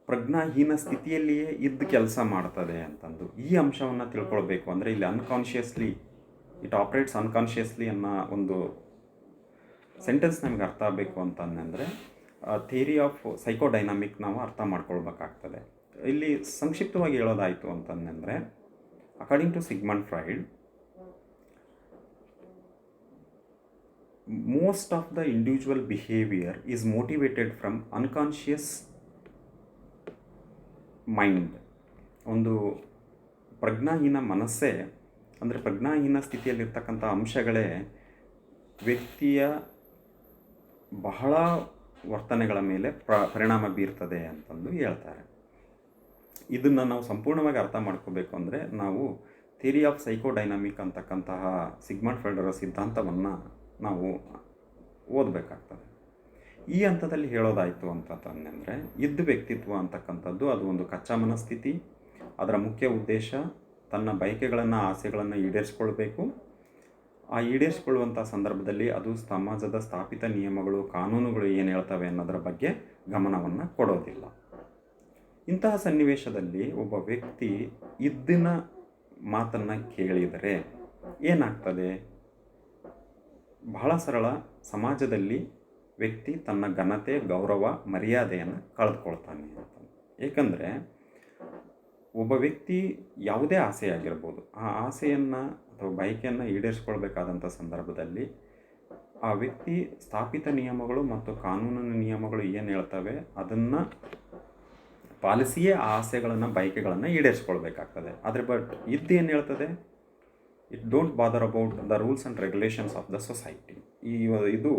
ಪ್ರಜ್ಞಾಹೀನ ಸ್ಥಿತಿಯಲ್ಲಿಯೇ ಇದ್ದು ಕೆಲಸ ಮಾಡ್ತದೆ ಅಂತಂದು ಈ ಅಂಶವನ್ನು ತಿಳ್ಕೊಳ್ಬೇಕು. ಅಂದರೆ ಇಲ್ಲಿ ಅನ್ಕಾನ್ಷಿಯಸ್ಲಿ, ಇಟ್ ಆಪರೇಟ್ಸ್ ಅನ್ಕಾನ್ಷಿಯಸ್ಲಿ ಅನ್ನೋ ಒಂದು ಸೆಂಟೆನ್ಸ್ ನಮಗೆ ಅರ್ಥ ಆಗಬೇಕು ಅಂತಂದರೆ ಥಿಯರಿ ಆಫ್ ಸೈಕೋಡೈನಾಮಿಕ್ ನಾವು ಅರ್ಥ ಮಾಡ್ಕೊಳ್ಬೇಕಾಗ್ತದೆ. ಇಲ್ಲಿ ಸಂಕ್ಷಿಪ್ತವಾಗಿ ಹೇಳೋದಾಯಿತು ಅಂತಂದರೆ, according to Sigmund Freud, most of the individual behavior is motivated from unconscious mind. ಒಂದು ಪ್ರಜ್ಞಾಹೀನ ಮನಸ್ಸೇ, ಅಂದರೆ ಪ್ರಜ್ಞಾಹೀನ ಸ್ಥಿತಿಯಲ್ಲಿರ್ತಕ್ಕಂಥ ಅಂಶಗಳೇ ವ್ಯಕ್ತಿಯ ಬಹಳ ವರ್ತನೆಗಳ ಮೇಲೆ ಪರಿಣಾಮ ಬೀರ್ತದೆ ಅಂತಂದು ಹೇಳ್ತಾರೆ. ಇದನ್ನು ನಾವು ಸಂಪೂರ್ಣವಾಗಿ ಅರ್ಥ ಮಾಡ್ಕೋಬೇಕು ಅಂದರೆ ನಾವು ಥಿಯರಿ ಆಫ್ ಸೈಕೋಡೈನಾಮಿಕ್ ಅಂತಕ್ಕಂತಹ ಸಿಗ್ಮಂಡ್ ಫ್ರಾಯ್ಡರ ಸಿದ್ಧಾಂತವನ್ನು ನಾವು ಓದಬೇಕಾಗ್ತದೆ. ಈ ಹಂತದಲ್ಲಿ ಹೇಳೋದಾಯಿತು ಅಂತಂದರೆ, ವ್ಯಕ್ತಿತ್ವ ಅಂತಕ್ಕಂಥದ್ದು ಅದು ಒಂದು ಕಚ್ಚಾ ಮನಸ್ಥಿತಿ. ಅದರ ಮುಖ್ಯ ಉದ್ದೇಶ ತನ್ನ ಬಯಕೆಗಳನ್ನು, ಆಸೆಗಳನ್ನು ಈಡೇರಿಸ್ಕೊಳ್ಬೇಕು. ಆ ಈಡೇರಿಸ್ಕೊಳ್ಳುವಂಥ ಸಂದರ್ಭದಲ್ಲಿ ಅದು ಸಮಾಜದ ಸ್ಥಾಪಿತ ನಿಯಮಗಳು, ಕಾನೂನುಗಳು ಏನು ಹೇಳ್ತವೆ ಅನ್ನೋದರ ಬಗ್ಗೆ ಗಮನವನ್ನು ಕೊಡೋದಿಲ್ಲ. ಇಂತಹ ಸನ್ನಿವೇಶದಲ್ಲಿ ಒಬ್ಬ ವ್ಯಕ್ತಿ ಇದ್ದಿನ ಮಾತನ್ನು ಕೇಳಿದರೆ ಏನಾಗ್ತದೆ? ಬಹಳ ಸರಳ, ಸಮಾಜದಲ್ಲಿ ವ್ಯಕ್ತಿ ತನ್ನ ಘನತೆ, ಗೌರವ, ಮರ್ಯಾದೆಯನ್ನು ಕಳೆದುಕೊಳ್ತಾನೆ ಅಂತ. ಏಕೆಂದರೆ ಒಬ್ಬ ವ್ಯಕ್ತಿ ಯಾವುದೇ ಆಸೆಯಾಗಿರ್ಬೋದು, ಆ ಆಸೆಯನ್ನು ಅಥವಾ ಬಯಕೆಯನ್ನು ಈಡೇರಿಸ್ಕೊಳ್ಬೇಕಾದಂಥ ಸಂದರ್ಭದಲ್ಲಿ ಆ ವ್ಯಕ್ತಿ ಸ್ಥಾಪಿತ ನಿಯಮಗಳು ಮತ್ತು ಕಾನೂನಿನ ನಿಯಮಗಳು ಏನು ಹೇಳ್ತವೆ ಅದನ್ನು ಪಾಲಿಸಿಯೇ ಆ ಆಸೆಗಳನ್ನು, ಬಯಕೆಗಳನ್ನು ಈಡೇರಿಸ್ಕೊಳ್ಬೇಕಾಗ್ತದೆ. ಆದರೆ ಏನು ಹೇಳ್ತದೆ? It don't bother about the rules and regulations of the society. ಇದು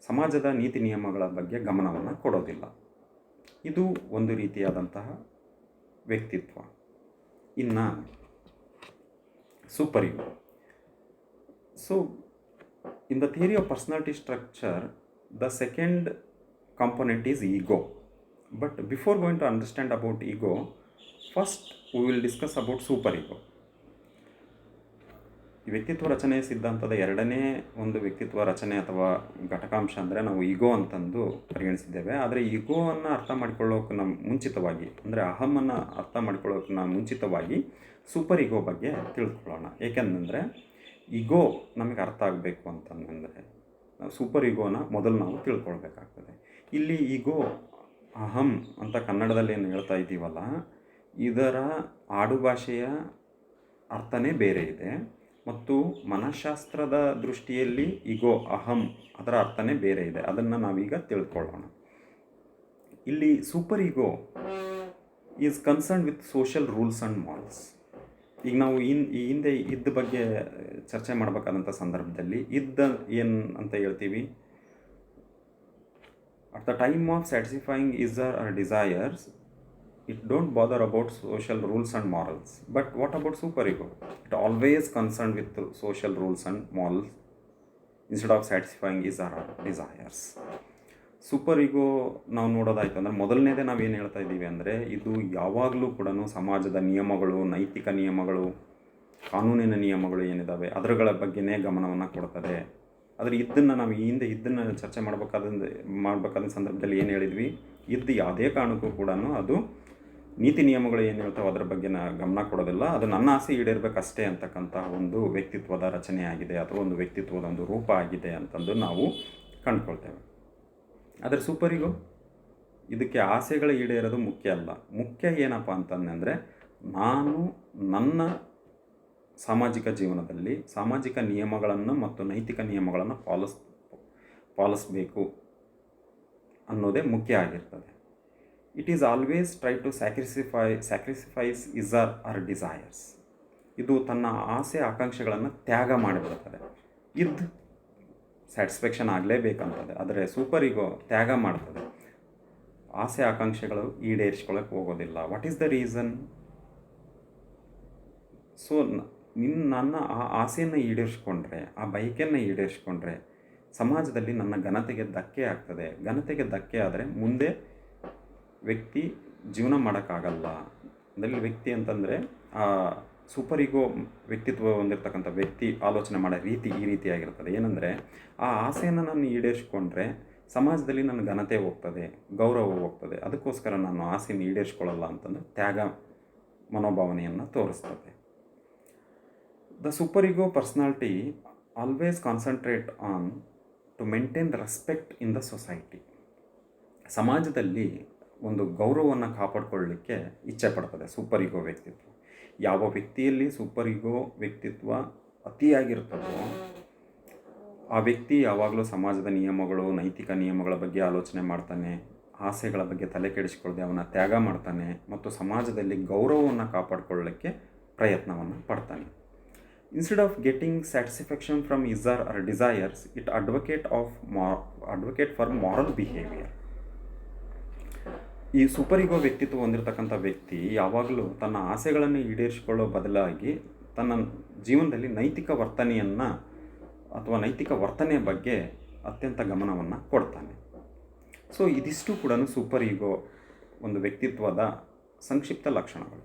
ಸಮಾಜದ ನೀತಿ ನಿಯಮಗಳ ಬಗ್ಗೆ ಗಮನವನ್ನು ಕೊಡೋದಿಲ್ಲ. ಇದು ಒಂದು ರೀತಿಯಾದಂತಹ ವ್ಯಕ್ತಿತ್ವ. ಇನ್ನು super ego. So in the theory of personality structure, the second component is ego. But before going to understand about ego, first we will discuss about super ego. ಈ ವ್ಯಕ್ತಿತ್ವ ರಚನೆ ಸಿದ್ಧಾಂತದ ಎರಡನೇ ಒಂದು ವ್ಯಕ್ತಿತ್ವ ರಚನೆ ಅಥವಾ ಘಟಕಾಂಶ ಅಂದರೆ ನಾವು ಈಗೋ ಅಂತಂದು ಪರಿಗಣಿಸಿದ್ದೇವೆ. ಆದರೆ ಈಗೋವನ್ನು ಅರ್ಥ ಮಾಡಿಕೊಳ್ಳೋಕೆ ಮುಂಚಿತವಾಗಿ, ಅಂದರೆ ಅಹಮನ್ನು ಅರ್ಥ ಮಾಡಿಕೊಳ್ಳೋಕೆ ಮುಂಚಿತವಾಗಿ ಸೂಪರ್ ಈಗೋ ಬಗ್ಗೆ ತಿಳ್ಕೊಳ್ಳೋಣ. ಏಕೆಂದರೆ ಈಗೋ ನಮಗೆ ಅರ್ಥ ಆಗಬೇಕು ಅಂತಂದರೆ ಸೂಪರ್ ಈಗೋನ ಮೊದಲು ನಾವು ತಿಳ್ಕೊಳ್ಬೇಕಾಗ್ತದೆ. ಇಲ್ಲಿ ಈಗೋ, ಅಹಂ ಅಂತ ಕನ್ನಡದಲ್ಲಿ ಏನು ಹೇಳ್ತಾ ಇದ್ದೀವಲ್ಲ, ಇದರ ಆಡುಭಾಷೆಯ ಅರ್ಥನೇ ಬೇರೆ ಇದೆ ಮತ್ತು ಮನಃಶಾಸ್ತ್ರದ ದೃಷ್ಟಿಯಲ್ಲಿ ಈಗೋ, ಅಹಂ ಅದರ ಅರ್ಥನೇ ಬೇರೆ ಇದೆ. ಅದನ್ನು ನಾವೀಗ ತಿಳ್ಕೊಳ್ಳೋಣ. ಇಲ್ಲಿ super ego is concern with social rules and morals. ಈಗ ನಾವು ಹಿಂದೆ ಇದ್ದ ಬಗ್ಗೆ ಚರ್ಚೆ ಮಾಡಬೇಕಾದಂಥ ಸಂದರ್ಭದಲ್ಲಿ ಏನು ಅಂತ ಹೇಳ್ತೀವಿ? At the time of satisfying his or her desires, it don't bother about social rules and morals. But what about superego? It always concerned with social rules and morals instead of satisfying his or her desires. Super ego ನಾವು ನೋಡೋದಾಯ್ತು ಅಂದರೆ ಮೊದಲನೇದೇ ನಾವೇನು ಹೇಳ್ತಾ ಇದ್ದೀವಿ ಅಂದರೆ, ಇದು ಯಾವಾಗಲೂ ಕೂಡ ಸಮಾಜದ ನಿಯಮಗಳು, ನೈತಿಕ ನಿಯಮಗಳು, ಕಾನೂನಿನ ನಿಯಮಗಳು ಏನಿದ್ದಾವೆ ಅದರಗಳ ಬಗ್ಗೆನೇ ಗಮನವನ್ನು ಕೊಡ್ತದೆ. ಆದರೆ ನಾವು ಇದನ್ನು ಚರ್ಚೆ ಮಾಡಬೇಕಾದ ಸಂದರ್ಭದಲ್ಲಿ ಏನು ಹೇಳಿದ್ವಿ? ಯಾವುದೇ ಕಾರಣಕ್ಕೂ ಕೂಡ ಅದು ನೀತಿ ನಿಯಮಗಳು ಏನು ಹೇಳ್ತಾವೆ ಅದರ ಬಗ್ಗೆ ಗಮನ ಕೊಡೋದಿಲ್ಲ. ಅದು ನನ್ನ ಆಸೆ ಈಡೇರಬೇಕಷ್ಟೇ ಅಂತಕ್ಕಂಥ ಒಂದು ವ್ಯಕ್ತಿತ್ವದ ರಚನೆ ಆಗಿದೆ, ಅಥವಾ ಒಂದು ವ್ಯಕ್ತಿತ್ವದ ಒಂದು ರೂಪ ಆಗಿದೆ ಅಂತಂದು ನಾವು ಕಂಡುಕೊಳ್ತೇವೆ. ಆದರೆ ಸೂಪರ್ ಈಗೋ ಇದಕ್ಕೆ ಆಸೆಗಳ ಈಡೇರೋದು ಮುಖ್ಯ ಅಲ್ಲ. ಮುಖ್ಯ ಏನಪ್ಪ ಅಂತಂದರೆ, ನಾನು ನನ್ನ ಸಾಮಾಜಿಕ ಜೀವನದಲ್ಲಿ ಸಾಮಾಜಿಕ ನಿಯಮಗಳನ್ನು ಮತ್ತು ನೈತಿಕ ನಿಯಮಗಳನ್ನು ಪಾಲಿಸಬೇಕು ಅನ್ನೋದೇ ಮುಖ್ಯ ಆಗಿರ್ತದೆ. It is always try to sacrifice is our desires. ಇದು ತನ್ನ ಆಸೆ ಆಕಾಂಕ್ಷೆಗಳನ್ನು ತ್ಯಾಗ ಮಾಡಿಬಿಡ್ತದೆ. ಸ್ಯಾಟಿಸ್ಫ್ಯಾಕ್ಷನ್ ಆಗಲೇಬೇಕಂತದೆ. ಆದರೆ ಸೂಪರ್ ಈಗೋ ತ್ಯಾಗ ಮಾಡ್ತದೆ, ಆಸೆ ಆಕಾಂಕ್ಷೆಗಳು ಈಡೇರಿಸ್ಕೊಳ್ಳೋಕೆ ಹೋಗೋದಿಲ್ಲ. What is the reason? So ನನ್ನ ಆ ಆಸೆಯನ್ನು ಈಡೇರಿಸ್ಕೊಂಡ್ರೆ, ಆ ಬಯಕೆಯನ್ನು ಈಡೇರಿಸ್ಕೊಂಡ್ರೆ ಸಮಾಜದಲ್ಲಿ ನನ್ನ ಘನತೆಗೆ ಧಕ್ಕೆ ಆಗ್ತದೆ. ಘನತೆಗೆ ಧಕ್ಕೆ ಆದರೆ ಮುಂದೆ ವ್ಯಕ್ತಿ ಜೀವನ ಮಾಡೋಕ್ಕಾಗಲ್ಲ. ಅದರಲ್ಲಿ ವ್ಯಕ್ತಿ ಅಂತಂದರೆ ಆ ಸೂಪರ್ ಈಗೋ ವ್ಯಕ್ತಿತ್ವ ಹೊಂದಿರತಕ್ಕಂಥ ವ್ಯಕ್ತಿ ಆಲೋಚನೆ ಮಾಡೋ ರೀತಿ ಈ ರೀತಿಯಾಗಿರ್ತದೆ. ಏನಂದರೆ, ಆ ಆಸೆಯನ್ನು ನಾನು ಈಡೇರಿಸ್ಕೊಂಡ್ರೆ ಸಮಾಜದಲ್ಲಿ ನನ್ನ ಘನತೆ ಹೋಗ್ತದೆ, ಗೌರವ ಹೋಗ್ತದೆ. ಅದಕ್ಕೋಸ್ಕರ ನಾನು ಆಸೆಯನ್ನು ಈಡೇರಿಸ್ಕೊಳ್ಳಲ್ಲ ಅಂತಂದರೆ ತ್ಯಾಗ ಮನೋಭಾವನೆಯನ್ನು ತೋರಿಸ್ತದೆ. The superego personality always concentrate on to maintain the respect in the society. ಸಮಾಜದಲ್ಲಿ ಒಂದು ಗೌರವವನ್ನು ಕಾಪಾಡಿಕೊಳ್ಳಲಿಕ್ಕೆ ಇಚ್ಛೆ ಪಡ್ತದೆ ಸೂಪರ್ ಈಗೋ ವ್ಯಕ್ತಿತ್ವ. ಯಾವ ವ್ಯಕ್ತಿಯಲ್ಲಿ ಸೂಪರ್ ಈಗೋ ವ್ಯಕ್ತಿತ್ವ ಅತಿಯಾಗಿರ್ತದೋ ಆ ವ್ಯಕ್ತಿ ಯಾವಾಗಲೂ ಸಮಾಜದ ನಿಯಮಗಳು, ನೈತಿಕ ನಿಯಮಗಳ ಬಗ್ಗೆ ಆಲೋಚನೆ ಮಾಡ್ತಾನೆ, ಆಸೆಗಳ ಬಗ್ಗೆ ತಲೆ ಕೆಡಿಸ್ಕೊಳ್ಳದೆ ಅವನ ತ್ಯಾಗ ಮಾಡ್ತಾನೆ ಮತ್ತು ಸಮಾಜದಲ್ಲಿ ಗೌರವವನ್ನು ಕಾಪಾಡಿಕೊಳ್ಳಲಿಕ್ಕೆ ಪ್ರಯತ್ನವನ್ನು ಪಡ್ತಾನೆ. Instead of getting satisfaction from his R desires, it advocate for moral behaviour. ಈ ಸೂಪರ್ ಈಗೋ ವ್ಯಕ್ತಿತ್ವ ಹೊಂದಿರತಕ್ಕಂಥ ವ್ಯಕ್ತಿ ಯಾವಾಗಲೂ ತನ್ನ ಆಸೆಗಳನ್ನು ಈಡೇರಿಸಿಕೊಳ್ಳೋ ಬದಲಾಗಿ ತನ್ನ ಜೀವನದಲ್ಲಿ ನೈತಿಕ ವರ್ತನೆಯನ್ನು ಅಥವಾ ನೈತಿಕ ವರ್ತನೆಯ ಬಗ್ಗೆ ಅತ್ಯಂತ ಗಮನವನ್ನು ಕೊಡ್ತಾನೆ. ಸೊ ಇದಿಷ್ಟು ಕೂಡ ಸೂಪರ್ ಈಗೋ ಒಂದು ವ್ಯಕ್ತಿತ್ವದ ಸಂಕ್ಷಿಪ್ತ ಲಕ್ಷಣಗಳು.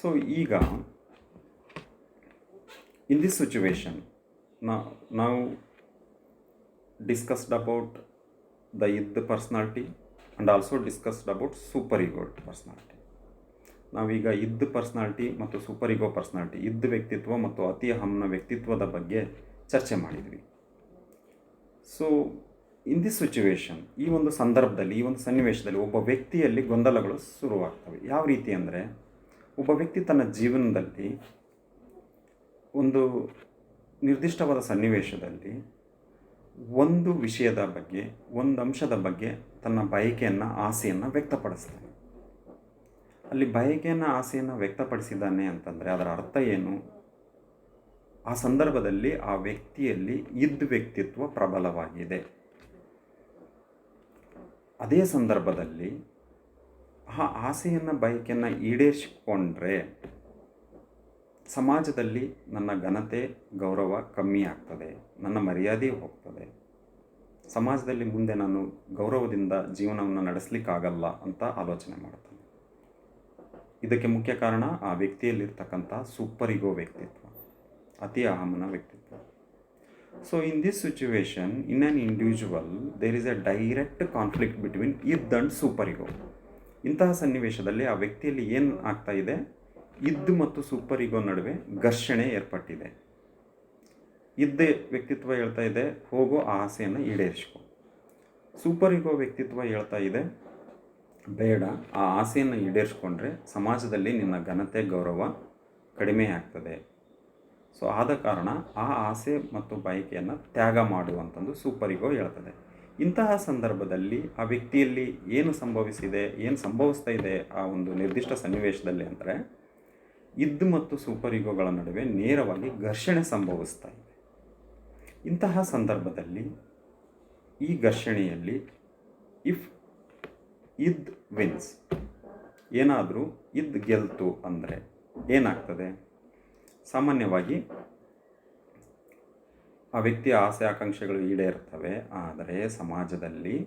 ಸೊ ಈಗ in this situation now discussed about the id personality and also discussed about super ego personality. ನಾವೀಗ ಇದ್ದ ಪರ್ಸ್ನಾಲಿಟಿ ಮತ್ತು ಸೂಪರ್ ಈಗೋ ಪರ್ಸ್ನಾಲಿಟಿ, ಇದ್ದ ವ್ಯಕ್ತಿತ್ವ ಮತ್ತು ಅತಿ ಅಹಂನ ವ್ಯಕ್ತಿತ್ವದ ಬಗ್ಗೆ ಚರ್ಚೆ ಮಾಡಿದ್ವಿ. ಸೊ ಇನ್ ದಿಸ್ ಸಿಚುವೇಶನ್, ಈ ಒಂದು ಸಂದರ್ಭದಲ್ಲಿ, ಈ ಒಂದು ಸನ್ನಿವೇಶದಲ್ಲಿ ಒಬ್ಬ ವ್ಯಕ್ತಿಯಲ್ಲಿ ಗೊಂದಲಗಳು ಶುರುವಾಗ್ತವೆ. ಯಾವ ರೀತಿ ಅಂದರೆ, ಒಬ್ಬ ವ್ಯಕ್ತಿ ತನ್ನ ಜೀವನದಲ್ಲಿ ಒಂದು ನಿರ್ದಿಷ್ಟವಾದ ಸನ್ನಿವೇಶದಲ್ಲಿ ಒಂದು ವಿಷಯದ ಬಗ್ಗೆ, ಒಂದು ಅಂಶದ ಬಗ್ಗೆ ತನ್ನ ಬಯಕೆಯನ್ನು, ಆಸೆಯನ್ನು ವ್ಯಕ್ತಪಡಿಸ್ತಾನೆ. ಅಲ್ಲಿ ಬಯಕೆಯನ್ನು, ಆಸೆಯನ್ನು ವ್ಯಕ್ತಪಡಿಸಿದ್ದಾನೆ ಅಂತಂದರೆ ಅದರ ಅರ್ಥ ಏನು? ಆ ಸಂದರ್ಭದಲ್ಲಿ ಆ ವ್ಯಕ್ತಿಯಲ್ಲಿ ಇದ್ದ ವ್ಯಕ್ತಿತ್ವ ಪ್ರಬಲವಾಗಿದೆ. ಅದೇ ಸಂದರ್ಭದಲ್ಲಿ ಆ ಆಸೆಯನ್ನು, ಬಯಕೆಯನ್ನು ಈಡೇರಿಸಿಕೊಂಡ್ರೆ ಸಮಾಜದಲ್ಲಿ ನನ್ನ ಘನತೆ, ಗೌರವ ಕಮ್ಮಿ ಆಗ್ತದೆ, ನನ್ನ ಮರ್ಯಾದೆ ಹೋಗ್ತದೆ, ಸಮಾಜದಲ್ಲಿ ಮುಂದೆ ನಾನು ಗೌರವದಿಂದ ಜೀವನವನ್ನು ನಡೆಸಲಿಕ್ಕಾಗಲ್ಲ ಅಂತ ಆಲೋಚನೆ ಮಾಡ್ತಾನೆ. ಇದಕ್ಕೆ ಮುಖ್ಯ ಕಾರಣ ಆ ವ್ಯಕ್ತಿಯಲ್ಲಿರ್ತಕ್ಕಂಥ ಸೂಪರ್ ಈಗೋ ವ್ಯಕ್ತಿತ್ವ, ಅತಿ ಅಹಮನ ವ್ಯಕ್ತಿತ್ವ. So in this situation, in an individual there is a direct conflict between id and super ego. ಇಂತಹ ಸನ್ನಿವೇಶದಲ್ಲಿ ಆ ವ್ಯಕ್ತಿಯಲ್ಲಿ ಏನು ಆಗ್ತಾ ಇದೆ? ಇದ್ದು ಮತ್ತು ಸೂಪರ್ ಈಗೋ ನಡುವೆ ಘರ್ಷಣೆ ಏರ್ಪಟ್ಟಿದೆ. ಇದ್ದೇ ವ್ಯಕ್ತಿತ್ವ ಹೇಳ್ತಾ ಇದೆ, ಹೋಗೋ ಆ ಆಸೆಯನ್ನು ಈಡೇರಿಸ್ಕೊ. ಸೂಪರ್ ಈಗೋ ವ್ಯಕ್ತಿತ್ವ ಹೇಳ್ತಾ ಇದೆ, ಬೇಡ, ಆ ಆಸೆಯನ್ನು ಈಡೇರಿಸ್ಕೊಂಡ್ರೆ ಸಮಾಜದಲ್ಲಿ ನಿನ್ನ ಘನತೆ, ಗೌರವ ಕಡಿಮೆ ಆಗ್ತದೆ. ಸೊ ಆದ ಕಾರಣ ಆ ಆಸೆ ಮತ್ತು ಬಯಕೆಯನ್ನು ತ್ಯಾಗ ಮಾಡುವಂಥದ್ದು ಸೂಪರ್ ಈಗೋ ಹೇಳ್ತದೆ. ಇಂತಹ ಸಂದರ್ಭದಲ್ಲಿ ಆ ವ್ಯಕ್ತಿಯಲ್ಲಿ ಏನು ಸಂಭವಿಸ್ತಾ ಇದೆ ಆ ಒಂದು ನಿರ್ದಿಷ್ಟ ಸನ್ನಿವೇಶದಲ್ಲಿ ಅಂದರೆ, ಇದ್ದು ಮತ್ತು ಸೂಪರ್ ಈಗೋಗಳ ನಡುವೆ ನೇರವಾಗಿ ಘರ್ಷಣೆ ಸಂಭವಿಸ್ತಾ ಇದೆ. ಇಂತಹ ಸಂದರ್ಭದಲ್ಲಿ ಈ ಘರ್ಷಣೆಯಲ್ಲಿ ಇಫ್ ಇದ್ ವಿನ್ಸ್, ಏನಾದರೂ ಇದ್ ಗೆಲ್ತು ಅಂದರೆ ಏನಾಗ್ತದೆ? ಸಾಮಾನ್ಯವಾಗಿ ಆ ವ್ಯಕ್ತಿಯ ಆಸೆ ಆಕಾಂಕ್ಷೆಗಳು ಈಡೇರ್ತವೆ. ಆದರೆ ಸಮಾಜದಲ್ಲಿ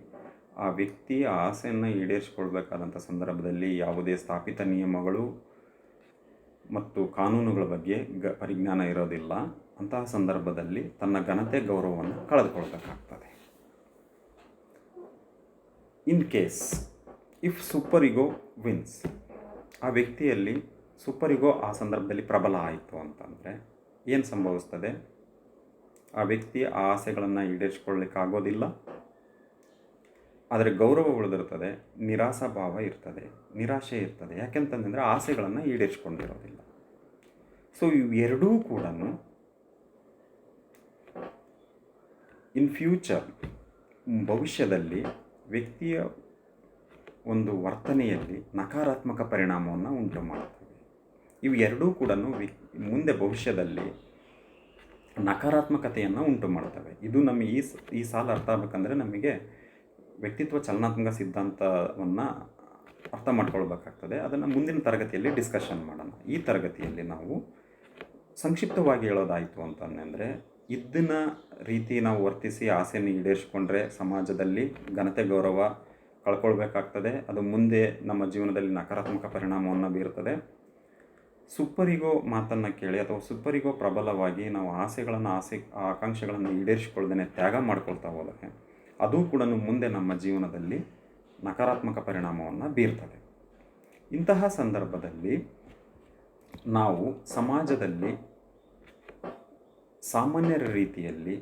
ಆ ವ್ಯಕ್ತಿಯ ಆಸೆಯನ್ನು ಈಡೇರಿಸಿಕೊಳ್ಬೇಕಾದಂಥ ಸಂದರ್ಭದಲ್ಲಿ ಯಾವುದೇ ಸ್ಥಾಪಿತ ನಿಯಮಗಳು ಮತ್ತು ಕಾನೂನುಗಳ ಬಗ್ಗೆ ಪರಿಜ್ಞಾನ ಇರೋದಿಲ್ಲ. ಅಂತಹ ಸಂದರ್ಭದಲ್ಲಿ ತನ್ನ ಘನತೆ, ಗೌರವವನ್ನು ಕಳೆದುಕೊಳ್ಬೇಕಾಗ್ತದೆ. In case if super ego wins, ಆ ವ್ಯಕ್ತಿಯಲ್ಲಿ ಸೂಪರ್ ಈಗೋ ಆ ಸಂದರ್ಭದಲ್ಲಿ ಪ್ರಬಲ ಆಯಿತು ಅಂತಂದರೆ ಏನು ಸಂಭವಿಸ್ತದೆ? ಆ ವ್ಯಕ್ತಿ ಆ ಆಸೆಗಳನ್ನು ಈಡೇರಿಸ್ಕೊಳ್ಳಿಕ್ಕಾಗೋದಿಲ್ಲ. ಆದರೆ ಗೌರವ ಉಳಿದಿರ್ತದೆ, ನಿರಾಶಾಭಾವ ಇರ್ತದೆ, ನಿರಾಶೆ ಇರ್ತದೆ. ಯಾಕೆಂತಂದರೆ ಆಸೆಗಳನ್ನು ಈಡೇರಿಸ್ಕೊಂಡಿರೋದಿಲ್ಲ. ಸೊ ಇವೆರಡೂ ಕೂಡ ಇನ್ ಫ್ಯೂಚರ್, ಭವಿಷ್ಯದಲ್ಲಿ ವ್ಯಕ್ತಿಯ ಒಂದು ವರ್ತನೆಯಲ್ಲಿ ನಕಾರಾತ್ಮಕ ಪರಿಣಾಮವನ್ನು ಉಂಟು ಮಾಡುತ್ತವೆ. ಇವು ಎರಡೂ ಕೂಡ ಮುಂದೆ ಭವಿಷ್ಯದಲ್ಲಿ ನಕಾರಾತ್ಮಕತೆಯನ್ನು ಉಂಟು ಮಾಡ್ತವೆ. ಇದು ನಮಗೆ ಈ ಸಾಲ ಅರ್ಥ ಆಗಬೇಕಂದ್ರೆ ನಮಗೆ ವ್ಯಕ್ತಿತ್ವ ಚಲನಾತ್ಮಕ ಸಿದ್ಧಾಂತವನ್ನು ಅರ್ಥ ಮಾಡ್ಕೊಳ್ಬೇಕಾಗ್ತದೆ. ಅದನ್ನು ಮುಂದಿನ ತರಗತಿಯಲ್ಲಿ ಡಿಸ್ಕಷನ್ ಮಾಡೋಣ. ಈ ತರಗತಿಯಲ್ಲಿ ನಾವು ಸಂಕ್ಷಿಪ್ತವಾಗಿ ಹೇಳೋದಾಯಿತು ಅಂತಂದರೆ, ಇದನ್ನ ರೀತಿ ನಾವು ವರ್ತಿಸಿ ಆಸೆಯನ್ನು ಈಡೇರಿಸಿಕೊಂಡ್ರೆ ಸಮಾಜದಲ್ಲಿ ಘನತೆ, ಗೌರವ ಕಳ್ಕೊಳ್ಬೇಕಾಗ್ತದೆ. ಅದು ಮುಂದೆ ನಮ್ಮ ಜೀವನದಲ್ಲಿ ನಕಾರಾತ್ಮಕ ಪರಿಣಾಮವನ್ನು ಬೀರುತ್ತದೆ. ಸೂಪರ್ ಈಗೋ ಮಾತನ್ನು ಕೇಳಿ ಅಥವಾ ಸೂಪರ್ ಈಗೋ ಪ್ರಬಲವಾಗಿ ನಾವು ಆಕಾಂಕ್ಷೆಗಳನ್ನು ಈಡೇರಿಸಿಕೊಳ್ಳದೇ ತ್ಯಾಗ ಮಾಡ್ಕೊಳ್ತಾ ಹೋದರೆ ಅದು ಕೂಡ ಮುಂದೆ ನಮ್ಮ ಜೀವನದಲ್ಲಿ ನಕಾರಾತ್ಮಕ ಪರಿಣಾಮವನ್ನು ಬೀರ್ತದೆ. ಇಂತಹ ಸಂದರ್ಭದಲ್ಲಿ ನಾವು ಸಮಾಜದಲ್ಲಿ ಸಾಮಾನ್ಯರ ರೀತಿಯಲ್ಲಿ